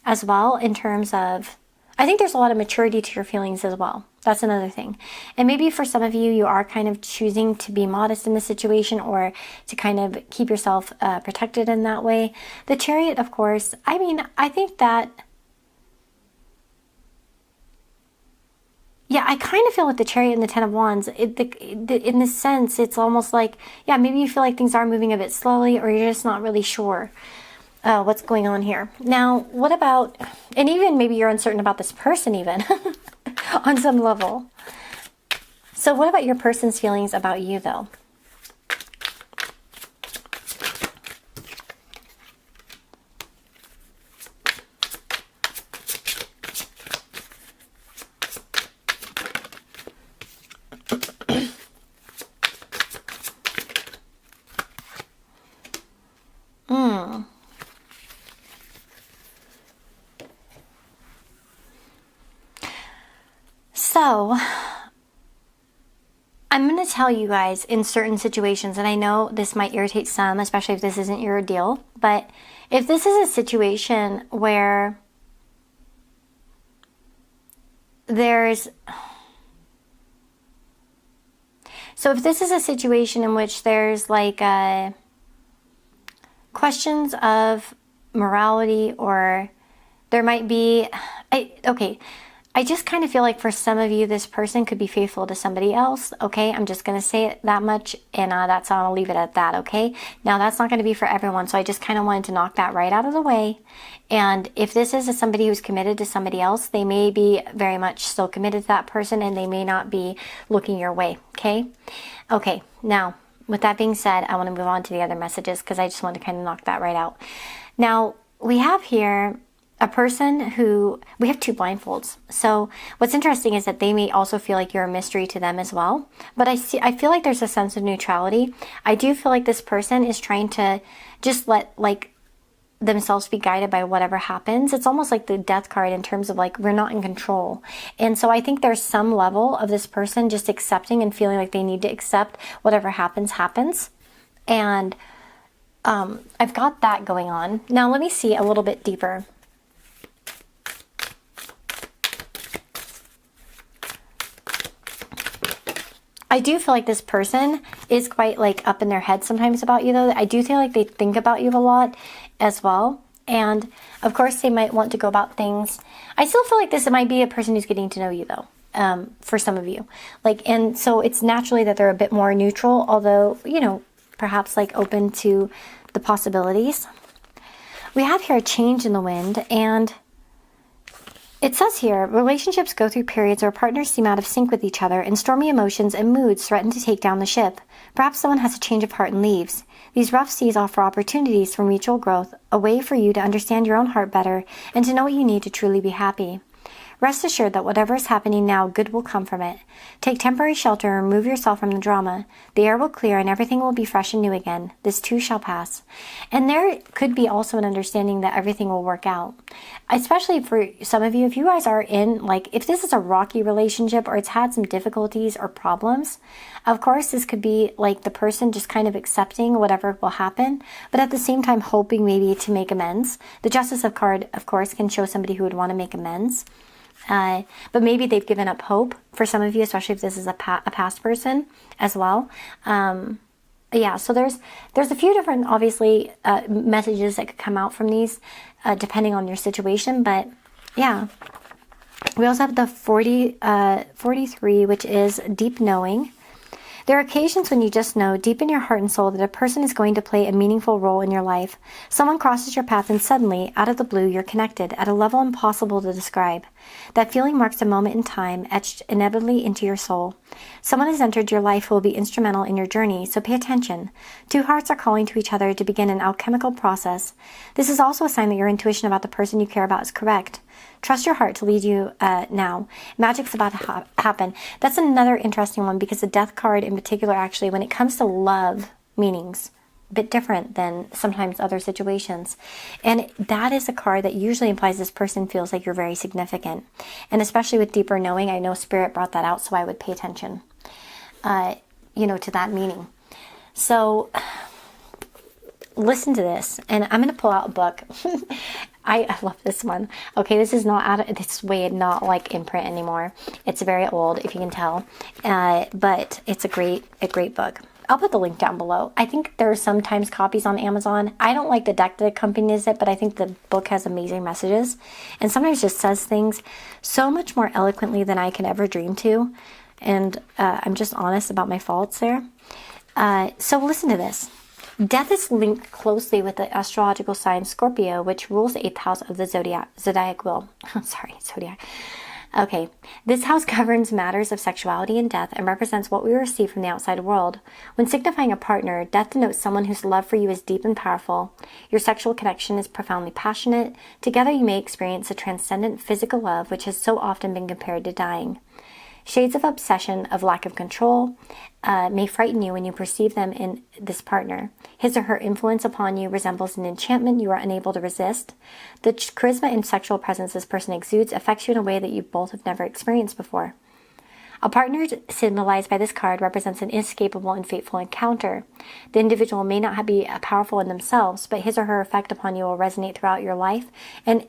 as well in terms of, I think there's a lot of maturity to your feelings as well. That's another thing. And maybe for some of you, you are kind of choosing to be modest in the situation, or to kind of keep yourself protected in that way. The Chariot, of course, I think that, yeah, I kind of feel with the Chariot and the Ten of Wands, in this sense, it's almost like, yeah, maybe you feel like things are moving a bit slowly, or you're just not really sure what's going on here. Now, what about, and even maybe you're uncertain about this person even, on some level. So what about your person's feelings about you though? So, I'm going to tell you guys in certain situations, and I know this might irritate some, especially if this isn't your deal, but if this is a situation where if this is a situation in which there's like questions of morality, or there might be, I just kind of feel like for some of you, this person could be faithful to somebody else, okay? I'm just going to say it that much, and that's how I'll leave it at that, okay? Now, that's not going to be for everyone, so I just kind of wanted to knock that right out of the way. And if this is somebody who's committed to somebody else, they may be very much still committed to that person, and they may not be looking your way, okay? Okay, now, with that being said, I want to move on to the other messages, because I just want to kind of knock that right out. Now, we have here a person who, we have two blindfolds. So what's interesting is that they may also feel like you're a mystery to them as well. But I feel like there's a sense of neutrality. I do feel like this person is trying to just let, like, themselves to be guided by whatever happens. It's almost like the death card in terms of like, we're not in control. And so I think there's some level of this person just accepting and feeling like they need to accept whatever happens. And I've got that going on. Now let me see a little bit deeper. I do feel like this person is quite like up in their head sometimes about you, though. I do feel like they think about you a lot as well. And of course they might want to go about things. I still feel like this might be a person who's getting to know you, though, for some of you. Like, and so it's naturally that they're a bit more neutral, although, you know, perhaps like open to the possibilities. We have here a change in the wind, and it says here, relationships go through periods where partners seem out of sync with each other, and stormy emotions and moods threaten to take down the ship. Perhaps someone has a change of heart and leaves. These rough seas offer opportunities for mutual growth, a way for you to understand your own heart better, and to know what you need to truly be happy. Rest assured that whatever is happening now, good will come from it. Take temporary shelter and remove yourself from the drama. The air will clear and everything will be fresh and new again. This too shall pass. And there could be also an understanding that everything will work out. Especially for some of you, if you guys are in, like, if this is a rocky relationship or it's had some difficulties or problems, of course, this could be like the person just kind of accepting whatever will happen, but at the same time hoping maybe to make amends. The Justice of Card, of course, can show somebody who would want to make amends. But maybe they've given up hope for some of you, especially if this is a past person as well. Yeah, so there's a few different, obviously, messages that could come out from these, depending on your situation. But yeah, we also have the 43, which is deep knowing. There are occasions when you just know deep in your heart and soul that a person is going to play a meaningful role in your life. Someone crosses your path and suddenly, out of the blue, you're connected at a level impossible to describe. That feeling marks a moment in time etched inevitably into your soul. Someone has entered your life who will be instrumental in your journey, so pay attention. Two hearts are calling to each other to begin an alchemical process. This is also a sign that your intuition about the person you care about is correct. Trust your heart to lead you now. Magic's about to happen. That's another interesting one because the death card in particular, actually, when it comes to love meanings, a bit different than sometimes other situations. And that is a card that usually implies this person feels like you're very significant. And especially with deeper knowing, I know Spirit brought that out, so I would pay attention, to that meaning. So listen to this, and I'm going to pull out a book. I love this one. Okay, this is way not like in print anymore. It's very old, if you can tell, but it's a great book. I'll put the link down below. I think there are sometimes copies on Amazon. I don't like the deck that accompanies it, but I think the book has amazing messages, and sometimes just says things so much more eloquently than I can ever dream to. And I'm just honest about my faults there. So listen to this. Death is linked closely with the astrological sign Scorpio, which rules the 8th house of the zodiac wheel. Zodiac. Okay, this house governs matters of sexuality and death and represents what we receive from the outside world. When signifying a partner, death denotes someone whose love for you is deep and powerful. Your sexual connection is profoundly passionate. Together you may experience a transcendent physical love which has so often been compared to dying. Shades of obsession, of lack of control, may frighten you when you perceive them in this partner. His or her influence upon you resembles an enchantment you are unable to resist. The charisma and sexual presence this person exudes affects you in a way that you both have never experienced before. A partner symbolized by this card represents an inescapable and fateful encounter. The individual may not be powerful in themselves, but his or her effect upon you will resonate throughout your life and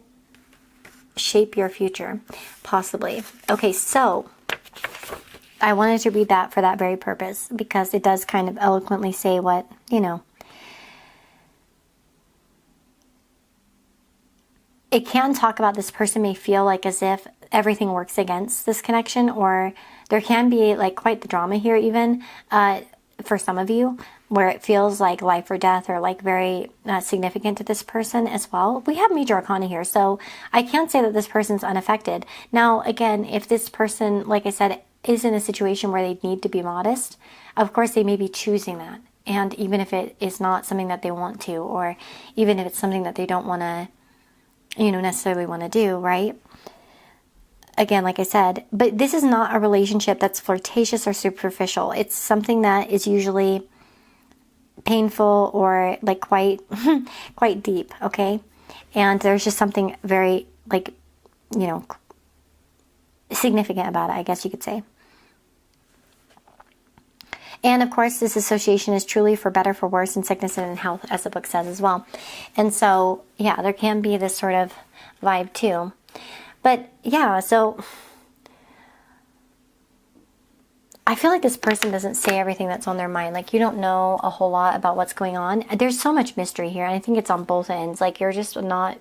shape your future, possibly. Okay, so I wanted to read that for that very purpose, because it does kind of eloquently say what, it can talk about this person may feel like as if everything works against this connection, or there can be like quite the drama here even for some of you, where it feels like life or death or like very significant to this person as well. We have major arcana here, so I can't say that this person's unaffected. Now, again, if this person, like I said, is in a situation where they need to be modest, of course they may be choosing that. And even if it is not something that they want to, or even if it's something that they don't want to, necessarily want to do, right? Again, like I said, but this is not a relationship that's flirtatious or superficial. It's something that is usually painful or like quite quite deep, okay? And there's just something very like, you know, significant about it, I guess you could say. And of course, this association is truly for better, for worse, in sickness and in health, as the book says as well. And so, yeah, there can be this sort of vibe too. But yeah, so I feel like this person doesn't say everything that's on their mind. Like, you don't know a whole lot about what's going on. There's so much mystery here, and I think it's on both ends. Like, you're just not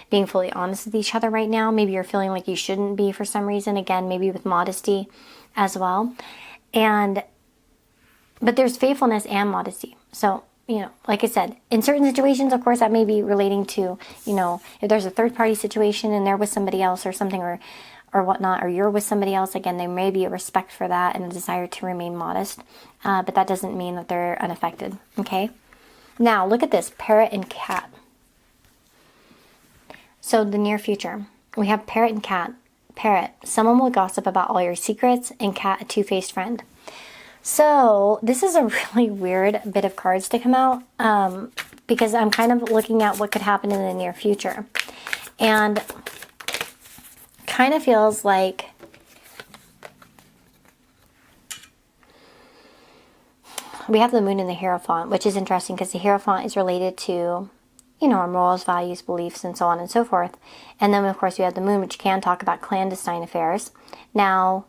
being fully honest with each other right now. Maybe you're feeling like you shouldn't be for some reason. Again, maybe with modesty as well. But there's faithfulness and modesty. So, you know, like I said, in certain situations, of course, that may be relating to, you know, if there's a third party situation and they're with somebody else or something, or whatnot, or you're with somebody else, again, there may be a respect for that and a desire to remain modest. But that doesn't mean that they're unaffected, okay? Now, look at this, parrot and cat. So the near future, we have parrot and cat. Parrot, someone will gossip about all your secrets, and cat, a two-faced friend. So this is a really weird bit of cards to come out, because I'm kind of looking at what could happen in the near future. And kind of feels like we have the moon in the Hierophant, which is interesting because the Hierophant is related to, you know, our morals, values, beliefs, and so on and so forth. And then, of course, we have the moon, which can talk about clandestine affairs. Now,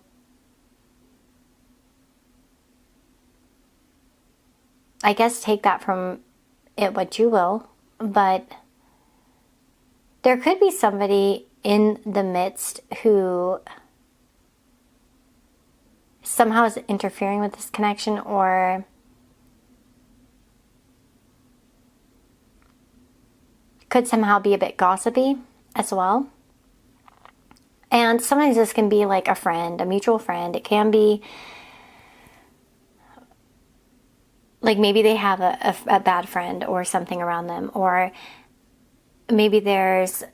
I guess take that from it what you will, but there could be somebody in the midst who somehow is interfering with this connection, or could somehow be a bit gossipy as well. And sometimes this can be like a friend, a mutual friend. It can be like maybe they have a bad friend or something around them, or maybe there's,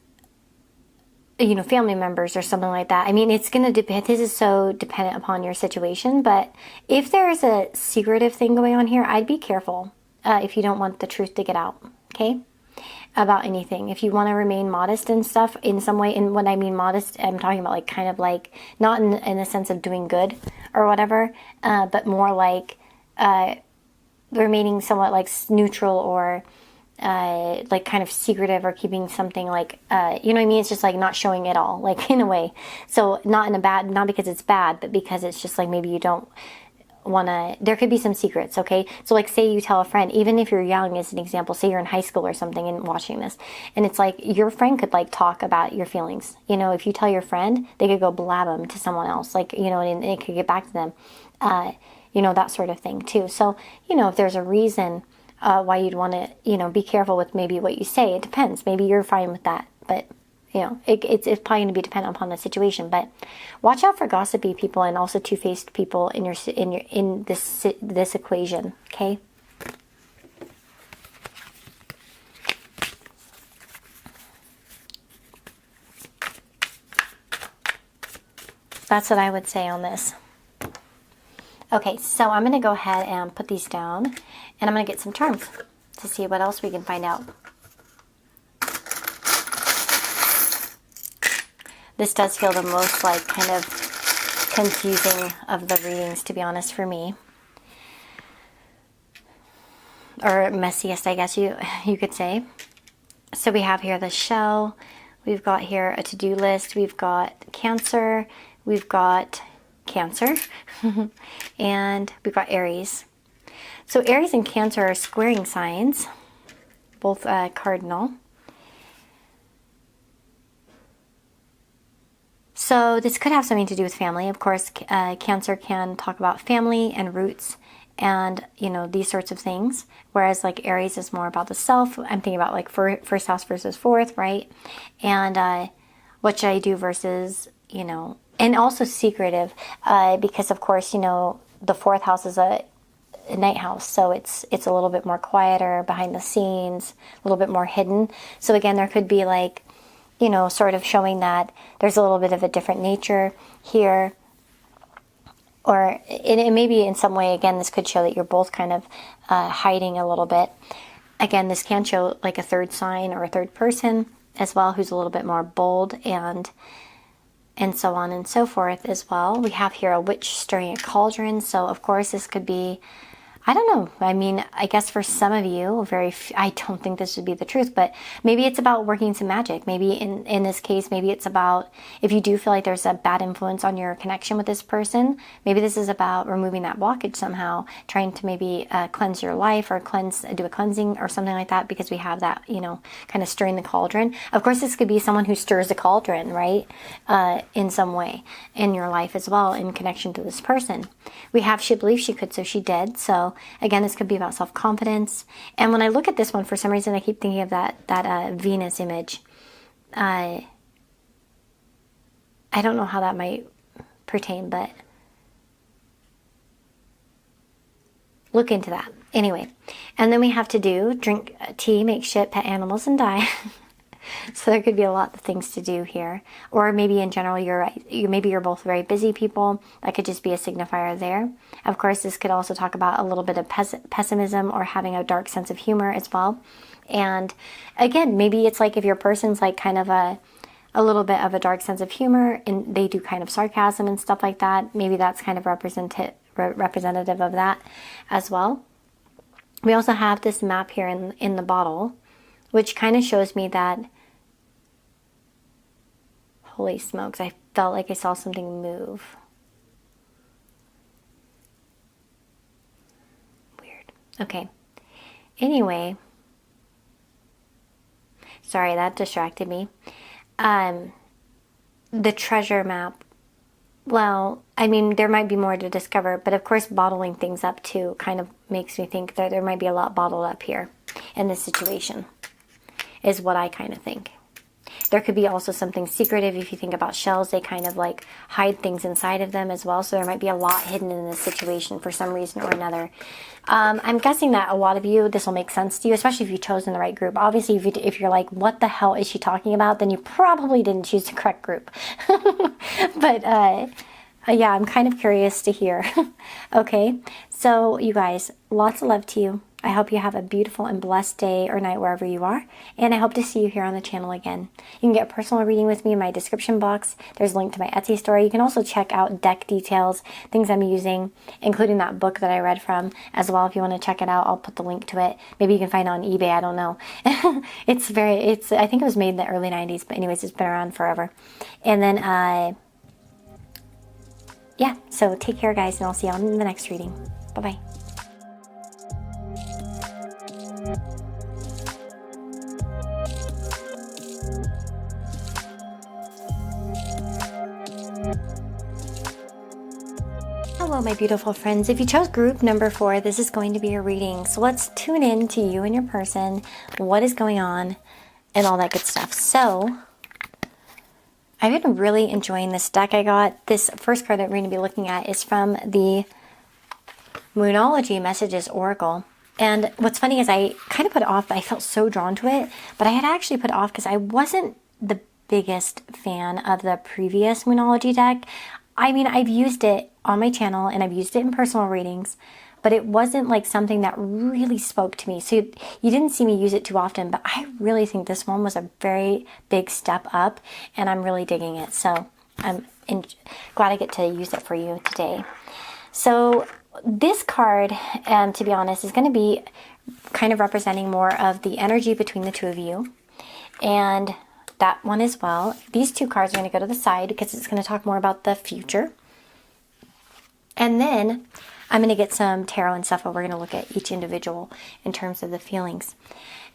you know, family members or something like that. I mean, it's going to depend. This is so dependent upon your situation. But if there is a secretive thing going on here, I'd be careful if you don't want the truth to get out, okay, about anything. If you want to remain modest and stuff in some way, and when I mean modest, I'm talking about like kind of like not in the sense of doing good or whatever, but more like remaining somewhat like neutral, or like kind of secretive, or keeping something like, you know what I mean? It's just like not showing it all, like in a way. So not in a bad, not because it's bad, but because it's just like maybe you don't want to, there could be some secrets, okay? So like say you tell a friend, even if you're young as an example, say you're in high school or something and watching this, and it's like your friend could like talk about your feelings. You know, if you tell your friend, they could go blab them to someone else, like, you know, and it could get back to them. You know, that sort of thing too. So, you know, if there's a reason why you'd want to, you know, be careful with maybe what you say, it depends. Maybe you're fine with that, but, you know, it's probably going to be dependent upon the situation. But watch out for gossipy people and also two-faced people in this equation, okay? That's what I would say on this. Okay, so I'm going to go ahead and put these down, and I'm going to get some charms to see what else we can find out. This does feel the most like kind of confusing of the readings, to be honest, for me. Or messiest, I guess you could say. So we have here the shell. We've got here a to-do list. We've got Cancer. We've got Cancer. And we've got Aries. So Aries and Cancer are squaring signs, both cardinal. So this could have something to do with family. Of course, Cancer can talk about family and roots and, you know, these sorts of things. Whereas like Aries is more about the self. I'm thinking about like first house versus fourth, right? And what should I do versus, you know, and also secretive, because of course, you know, the fourth house is a night house, so it's a little bit more quieter, behind the scenes, a little bit more hidden. So again, there could be like, you know, sort of showing that there's a little bit of a different nature here. or it may be in some way, again, this could show that you're both kind of hiding a little bit. Again, this can show like a third sign or a third person as well, who's a little bit more bold and so on and so forth as well. We have here a witch stirring a cauldron. So of course this could be, I don't know. I mean, I guess for some of you, I don't think this would be the truth, but maybe it's about working some magic. Maybe in this case, maybe it's about, if you do feel like there's a bad influence on your connection with this person, maybe this is about removing that blockage somehow, trying to maybe cleanse your life, or do a cleansing or something like that, because we have that, you know, kind of stirring the cauldron. Of course, this could be someone who stirs the cauldron, right? In some way in your life as well, in connection to this person. We have, she believes she could, so she did. So again, this could be about self-confidence. And when I look at this one, for some reason, I keep thinking of that Venus image. I don't know how that might pertain, but look into that. Anyway, and then we have to drink tea, make shit, pet animals, and die. So there could be a lot of things to do here. Or maybe in general, maybe you're both very busy people. That could just be a signifier there. Of course, this could also talk about a little bit of pessimism or having a dark sense of humor as well. And again, maybe it's like if your person's like kind of a little bit of a dark sense of humor, and they do kind of sarcasm and stuff like that, maybe that's kind of representative of that as well. We also have this map here in the bottle, which kind of shows me that, holy smokes, I felt like I saw something move. Weird. Okay. Anyway, sorry, that distracted me. The treasure map, well, I mean, there might be more to discover, but of course bottling things up too kind of makes me think that there might be a lot bottled up here in this situation, is what I kind of think. There could be also something secretive. If you think about shells, they kind of like hide things inside of them as well. So there might be a lot hidden in this situation for some reason or another. I'm guessing that a lot of you, this will make sense to you, especially if you've chosen the right group. Obviously, if you're like, what the hell is she talking about? Then you probably didn't choose the correct group. But yeah, I'm kind of curious to hear. Okay, so you guys, lots of love to you. I hope you have a beautiful and blessed day or night wherever you are, and I hope to see you here on the channel again. You can get a personal reading with me in my description box. There's a link to my Etsy store. You can also check out deck details, things I'm using, including that book that I read from as well. If you want to check it out, I'll put the link to it. Maybe you can find it on eBay, I don't know. I think it was made in the early 90s, but anyways, it's been around forever. And then, yeah, so take care, guys, and I'll see you on the next reading. Bye-bye. Hello, my beautiful friends. If you chose group number 4, this is going to be your reading. So let's tune in to you and your person, what is going on, and all that good stuff. So I've been really enjoying this deck I got. This first card that we're going to be looking at is from the Moonology Messages Oracle. And what's funny is I kind of put it off, I felt so drawn to it, but I had actually put it off because I wasn't the biggest fan of the previous Moonology deck. I mean, I've used it on my channel and I've used it in personal readings, but it wasn't like something that really spoke to me. So you didn't see me use it too often, but I really think this one was a very big step up and I'm really digging it. So I'm glad I get to use it for you today. So this card, to be honest, is going to be kind of representing more of the energy between the two of you. And that one as well. These two cards are going to go to the side because it's going to talk more about the future. And then I'm going to get some tarot and stuff, but we're going to look at each individual in terms of the feelings.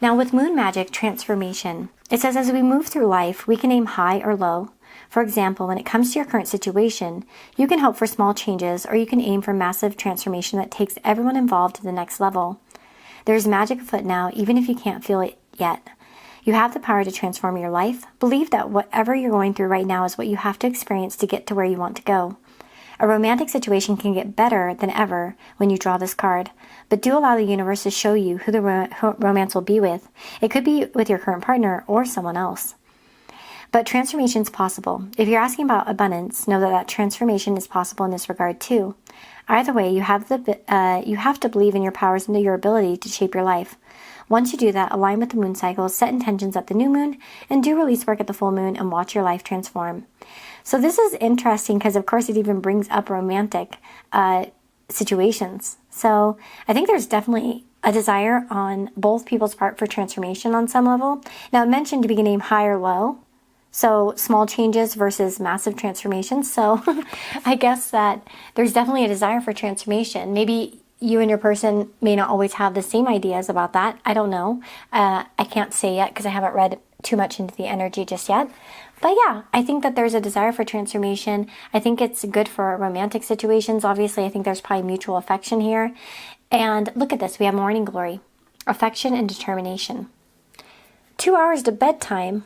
Now with Moon Magic Transformation, it says as we move through life, we can aim high or low. For example, when it comes to your current situation, you can hope for small changes or you can aim for massive transformation that takes everyone involved to the next level. There's magic afoot now, even if you can't feel it yet. You have the power to transform your life. Believe that whatever you're going through right now is what you have to experience to get to where you want to go. A romantic situation can get better than ever when you draw this card, but do allow the universe to show you who the romance will be with. It could be with your current partner or someone else. But transformation is possible. If you're asking about abundance, know that that transformation is possible in this regard too. Either way, you have to believe in your powers and your ability to shape your life. Once you do that, align with the moon cycle, set intentions at the new moon, and do release work at the full moon and watch your life transform. So this is interesting because, of course, it even brings up romantic situations. So I think there's definitely a desire on both people's part for transformation on some level. Now, I mentioned to begin high or low. So small changes versus massive transformations. So I guess that there's definitely a desire for transformation. Maybe you and your person may not always have the same ideas about that. I don't know. I can't say yet because I haven't read too much into the energy just yet. But yeah, I think that there's a desire for transformation. I think it's good for romantic situations. Obviously, I think there's probably mutual affection here. And look at this. We have morning glory, affection, and determination. 2 hours to bedtime.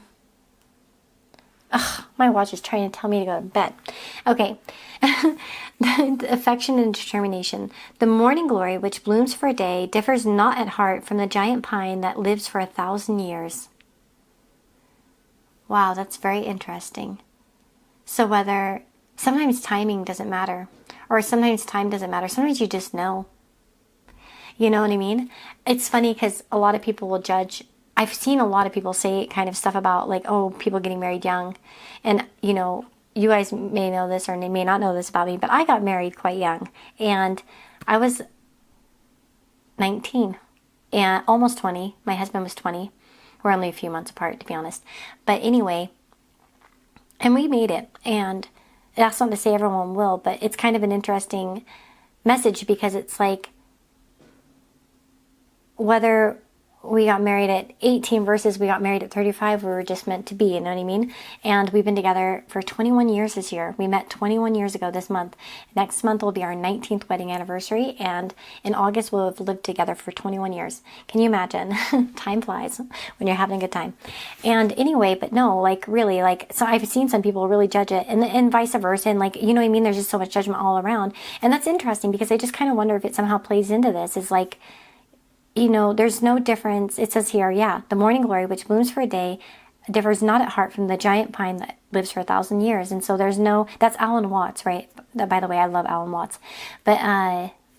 Ugh, my watch is trying to tell me to go to bed. Okay. The affection and determination. The morning glory, which blooms for a day, differs not at heart from the giant pine that lives for 1,000 years. Wow, that's very interesting. So whether sometimes timing doesn't matter, or sometimes time doesn't matter. Sometimes you just know. You know what I mean? It's funny because a lot of people will judge. I've seen a lot of people say kind of stuff about like, oh, people getting married young. And, you know, you guys may know this or may not know this about me, but I got married quite young. And I was 19 and almost 20. My husband was 20. We're only a few months apart, to be honest. But anyway, and we made it. And that's not to say everyone will, but it's kind of an interesting message because it's like whether we got married at 18 versus we got married at 35, we were just meant to be, you know what I mean? And we've been together for 21 years this year. We met 21 years ago this month. Next month will be our 19th wedding anniversary, and in August we'll have lived together for 21 years. Can you imagine? Time flies when you're having a good time. And anyway, but no, like really, like, so I've seen some people really judge it and vice versa, and like, you know what I mean? There's just so much judgment all around. And that's interesting because I just kind of wonder if it somehow plays into this, is like, you know, there's no difference. It says here, yeah, the morning glory, which blooms for a day, differs not at heart from the giant pine that lives for 1,000 years. And so there's no, that's Alan Watts, right? By the way, I love Alan Watts. But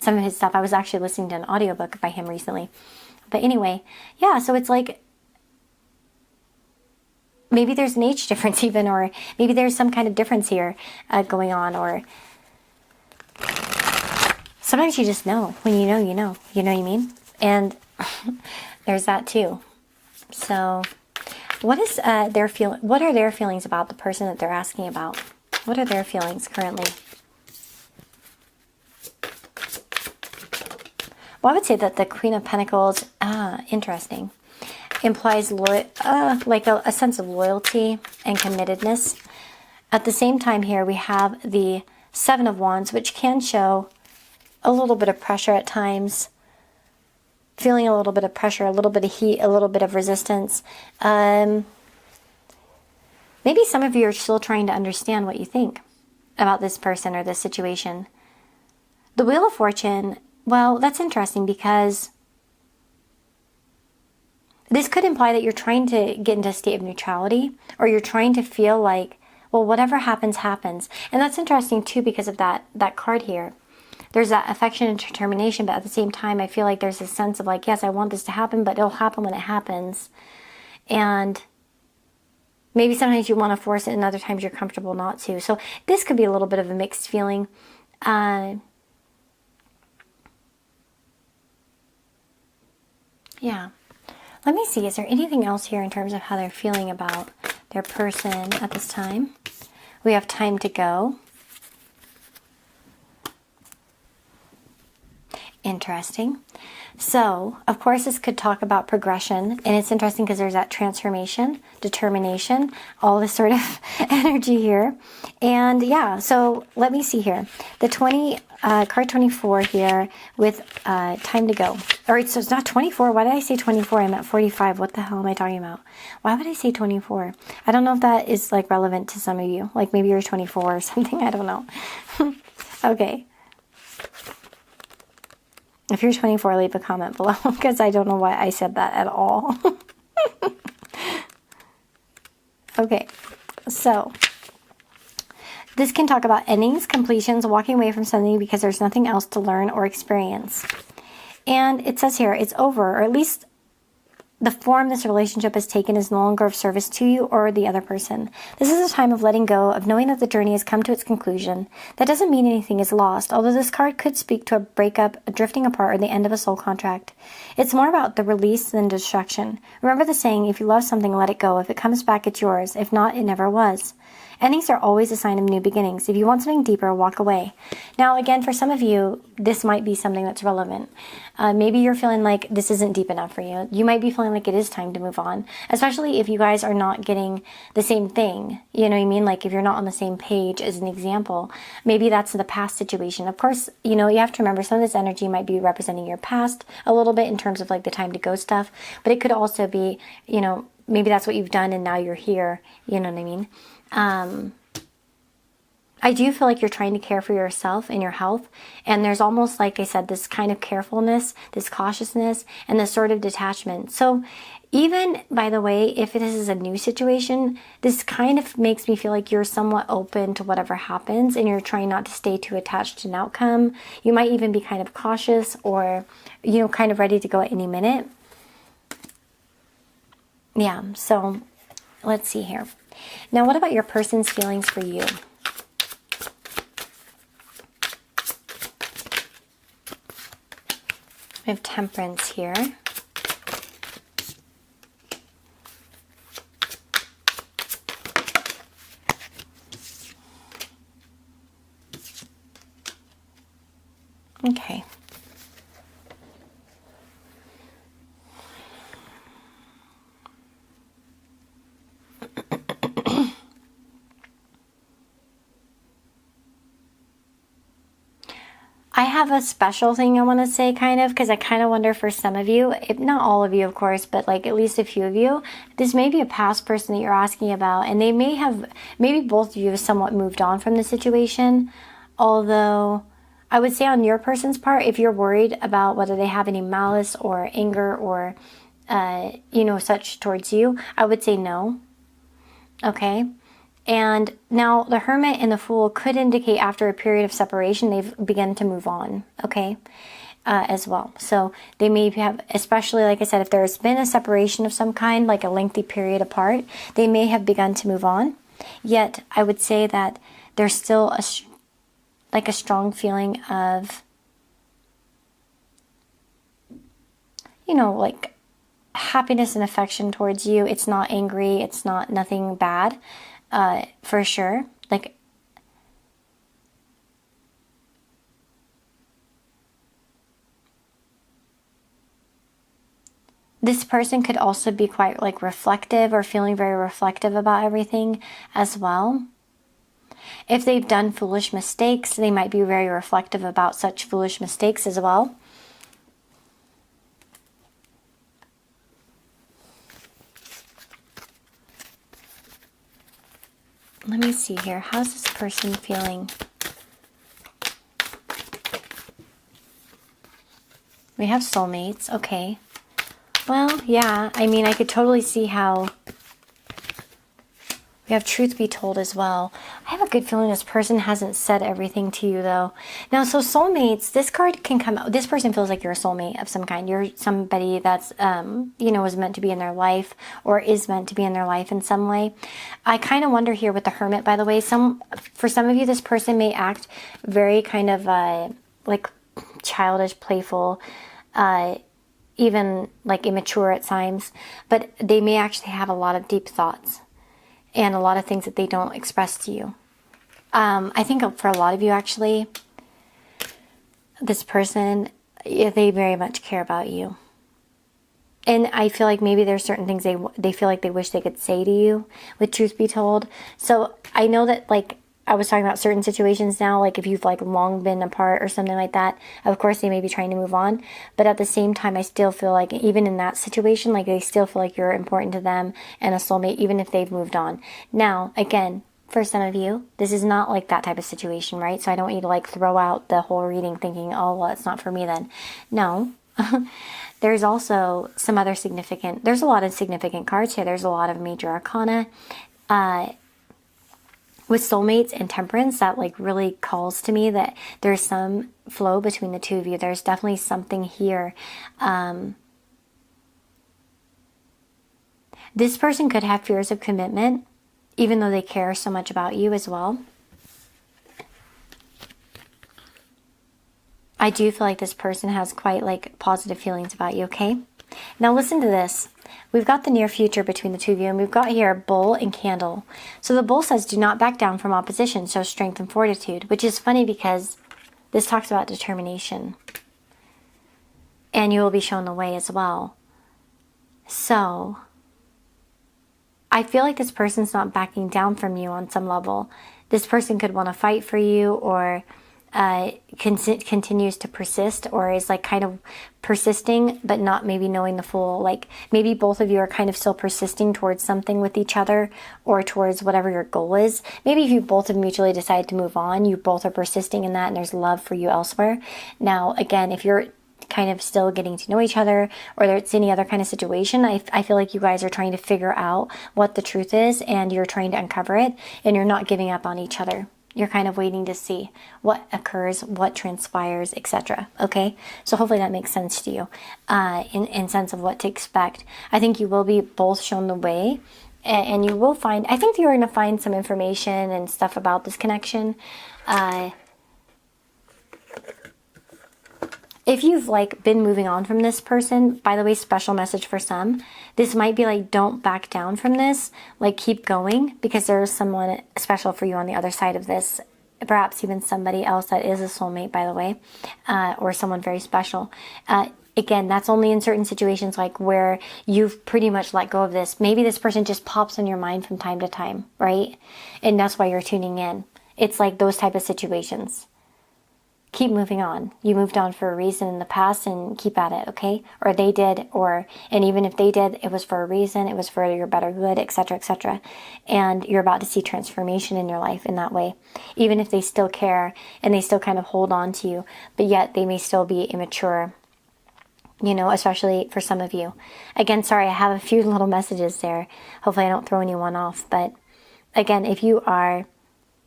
some of his stuff, I was actually listening to an audiobook by him recently. But anyway, yeah, so it's like, maybe there's an age difference even, or maybe there's some kind of difference here going on, or sometimes you just know. When you know, you know. You know what I mean? And there's that too. So what is what are their feelings about the person that they're asking about? What are their feelings currently? Well, I would say that the Queen of Pentacles, interesting, implies like a sense of loyalty and committedness. At the same time here, we have the Seven of Wands, which can show a little bit of pressure at times. Feeling a little bit of pressure, a little bit of heat, a little bit of resistance. Maybe some of you are still trying to understand what you think about this person or this situation. The Wheel of Fortune, well, that's interesting because this could imply that you're trying to get into a state of neutrality, or you're trying to feel like, well, whatever happens, happens. And that's interesting too because of that card here. There's that affection and determination, but at the same time, I feel like there's a sense of like, yes, I want this to happen, but it'll happen when it happens. And maybe sometimes you want to force it, and other times you're comfortable not to. So this could be a little bit of a mixed feeling. Yeah. Let me see, is there anything else here in terms of how they're feeling about their person at this time? We have time to go. Interesting. So, of course, this could talk about progression, and it's interesting because there's that transformation, determination, all this sort of energy here. And yeah, so let me see here. The card 24 here with time to go. All right, so it's not 24. Why did I say 24? I'm at 45. What the hell am I talking about? Why would I say 24? I don't know if that is like relevant to some of you. Like maybe you're 24 or something. I don't know. Okay. If you're 24, leave a comment below because I don't know why I said that at all. Okay, so this can talk about endings, completions, walking away from something because there's nothing else to learn or experience. And it says here, it's over, or at least the form this relationship has taken is no longer of service to you or the other person. This is a time of letting go, of knowing that the journey has come to its conclusion. That doesn't mean anything is lost, although this card could speak to a breakup, a drifting apart, or the end of a soul contract. It's more about the release than destruction. Remember the saying, if you love something, let it go. If it comes back, it's yours. If not, it never was. Endings are always a sign of new beginnings. If you want something deeper, walk away. Now, again, for some of you, this might be something that's relevant. Maybe you're feeling like this isn't deep enough for you. You might be feeling like it is time to move on, especially if you guys are not getting the same thing. You know what I mean? Like if you're not on the same page, as an example, maybe that's the past situation. Of course, you know, you have to remember some of this energy might be representing your past a little bit in terms of like the time to go stuff, but it could also be, you know, maybe that's what you've done and now you're here. You know what I mean? I do feel like you're trying to care for yourself and your health. And there's almost, like I said, this kind of carefulness, this cautiousness, and this sort of detachment. So even, by the way, if this is a new situation, this kind of makes me feel like you're somewhat open to whatever happens and you're trying not to stay too attached to an outcome. You might even be kind of cautious or, you know, kind of ready to go at any minute. Yeah, so let's see here. Now, what about your person's feelings for you? I have Temperance here. Okay. I have a special thing I want to say, kind of, because I kind of wonder for some of you, if not all of you, of course, but like at least a few of you, this may be a past person that you're asking about, and they may have, maybe both of you have somewhat moved on from the situation, although I would say on your person's part, if you're worried about whether they have any malice or anger or, you know, such towards you, I would say no. Okay. And now the Hermit and the Fool could indicate after a period of separation, they've begun to move on, okay, as well. So they may have, especially like I said, if there's been a separation of some kind, like a lengthy period apart, they may have begun to move on. Yet I would say that there's still a strong feeling of, you know, like happiness and affection towards you. It's not angry. It's not nothing bad. For sure. Like, this person could also be quite like reflective or feeling very reflective about everything as well. If they've done foolish mistakes, they might be very reflective about such foolish mistakes as well. Let me see here. How's this person feeling? We have soulmates. Okay. Well, yeah. I mean, I could totally see how. We have truth be told as well. I have a good feeling this person hasn't said everything to you, though. Now, so soulmates, this card can come out. This person feels like you're a soulmate of some kind. You're somebody that's, you know, was meant to be in their life or is meant to be in their life in some way. I kind of wonder here with the Hermit, by the way, for some of you, this person may act very kind of like childish, playful, even like immature at times, but they may actually have a lot of deep thoughts and a lot of things that they don't express to you. I think for a lot of you, actually, this person, they very much care about you. And I feel like maybe there's certain things they feel like they wish they could say to you, with truth be told. So I know that, like, I was talking about certain situations now, like if you've like long been apart or something like that, of course they may be trying to move on. But at the same time, I still feel like even in that situation, like they still feel like you're important to them and a soulmate, even if they've moved on. Now, again, for some of you, this is not like that type of situation, right? So I don't want you to like throw out the whole reading thinking, oh, well, it's not for me then. No. There's also some other there's a lot of significant cards here. There's a lot of major arcana. with soulmates and temperance, that like really calls to me that there's some flow between the two of you. There's definitely something here. This person could have fears of commitment, even though they care so much about you as well. I do feel like this person has quite like positive feelings about you, okay? Now listen to this. We've got the near future between the two of you, and we've got here bull and candle. So the bull says, do not back down from opposition, show strength and fortitude, which is funny because this talks about determination. And you will be shown the way as well. So I feel like this person's not backing down from you on some level. This person could want to fight for you, or continues to persist, or is like kind of persisting but not maybe knowing the full, like maybe both of you are kind of still persisting towards something with each other, or towards whatever your goal is. Maybe if you both have mutually decided to move on, you both are persisting in that and there's love for you elsewhere. Now again, if you're kind of still getting to know each other, or there's any other kind of situation, I feel like you guys are trying to figure out what the truth is, and you're trying to uncover it, and you're not giving up on each other. You're kind of waiting to see what occurs, what transpires, etc. Okay? So hopefully that makes sense to you in sense of what to expect. I think you will be both shown the way, and you will find, I think you're going to find some information and stuff about this connection. If you've like been moving on from this person, by the way, special message for some, this might be like, don't back down from this, like keep going, because there's someone special for you on the other side of this, perhaps even somebody else that is a soulmate, by the way, or someone very special. Again, that's only in certain situations, like where you've pretty much let go of this. Maybe this person just pops in your mind from time to time, right? And that's why you're tuning in. It's like those type of situations. Keep moving on. You moved on for a reason in the past, and keep at it, okay? Or they did, and even if they did, it was for a reason, it was for your better good, etc., etc. And you're about to see transformation in your life in that way. Even if they still care and they still kind of hold on to you, but yet they may still be immature, you know, especially for some of you. Again, sorry, I have a few little messages there. Hopefully I don't throw anyone off, but again, if you are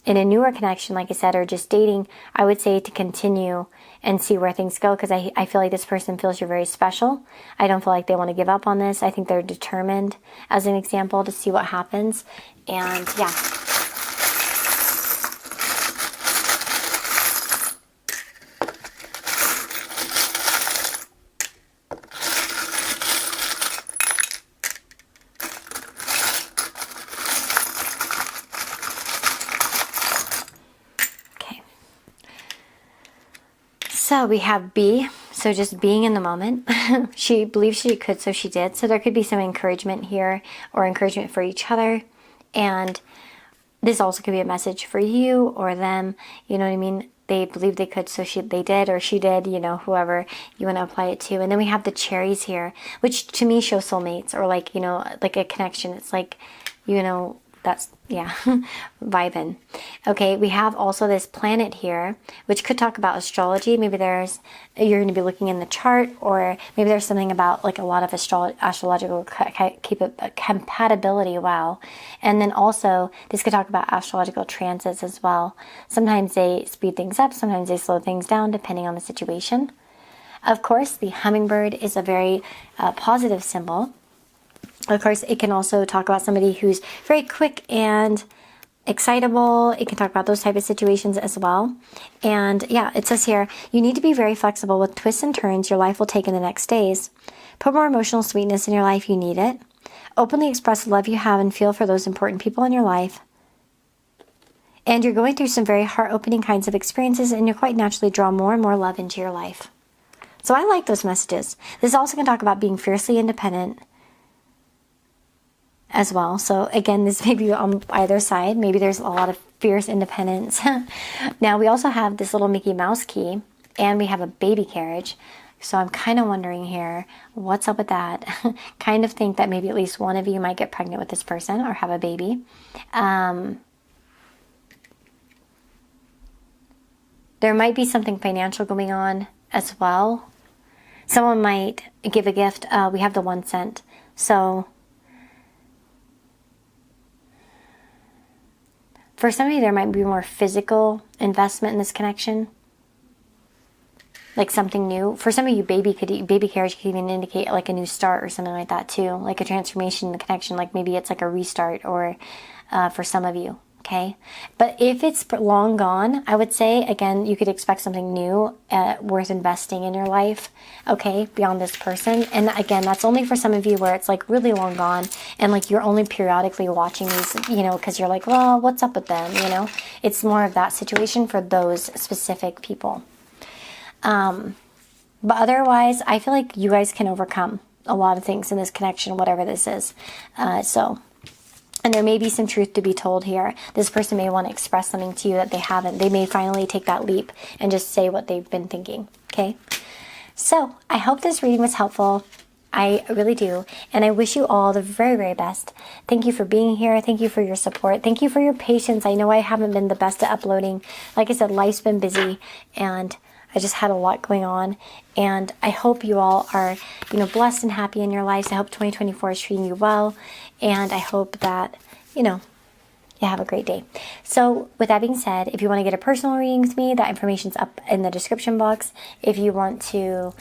in a newer connection, like I said, or just dating, I would say to continue and see where things go, because I feel like this person feels you're very special. I don't feel like they want to give up on this. I think they're determined, as an example, to see what happens. And yeah. So we have B, so just being in the moment. She believes she could, so she did. So there could be some encouragement here, or encouragement for each other. And this also could be a message for you or them, you know what I mean? They believed they could, so they did, or she did, you know, whoever you want to apply it to. And then we have the cherries here, which to me show soulmates, or like, you know, like a connection. It's like, you know, that's, yeah, vibing. Okay, we have also this planet here, which could talk about astrology. Maybe you're going to be looking in the chart, or maybe there's something about like a lot of astrological compatibility. Wow. And then also this could talk about astrological transits as well. Sometimes they speed things up, sometimes they slow things down, depending on the situation. Of course, the hummingbird is a very positive symbol. Of course, it can also talk about somebody who's very quick and excitable. It can talk about those type of situations as well. And yeah, it says here, you need to be very flexible with twists and turns your life will take in the next days. Put more emotional sweetness in your life, you need it. Openly express the love you have and feel for those important people in your life. And you're going through some very heart-opening kinds of experiences, and you'll quite naturally draw more and more love into your life. So I like those messages. This also can talk about being fiercely independent as well. So again, this may be on either side. Maybe there's a lot of fierce independence. Now we also have this little Mickey Mouse key, and we have a baby carriage. So I'm kind of wondering here, what's up with that? Kind of think that maybe at least one of you might get pregnant with this person or have a baby. There might be something financial going on as well. Someone might give a gift. We have the 1 cent. So For some of you, there might be more physical investment in this connection, like something new. For some of you, baby carriage could even indicate like a new start or something like that too, like a transformation in the connection, like maybe it's like a restart, or for some of you, okay? But if it's long gone, I would say, again, you could expect something new worth investing in your life, okay, beyond this person. And again, that's only for some of you where it's like really long gone, and like you're only periodically watching these, you know, because you're like, well, what's up with them, you know? It's more of that situation for those specific people. But otherwise, I feel like you guys can overcome a lot of things in this connection, whatever this is. And there may be some truth to be told here. This person may want to express something to you that they haven't. They may finally take that leap and just say what they've been thinking, okay? So I hope this reading was helpful. I really do. And I wish you all the very, very best. Thank you for being here. Thank you for your support. Thank you for your patience. I know I haven't been the best at uploading. Like I said, life's been busy, and I just had a lot going on. And I hope you all are, you know, blessed and happy in your lives. I hope 2024 is treating you well. And I hope that, you know, you have a great day. So with that being said, if you want to get a personal reading with me, that information's up in the description box. If you want to,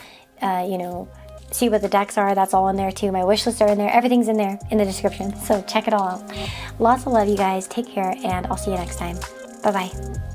you know, see what the decks are, that's all in there too. My wish lists are in there. Everything's in there in the description. So check it all out. Lots of love, you guys. Take care, and I'll see you next time. Bye-bye.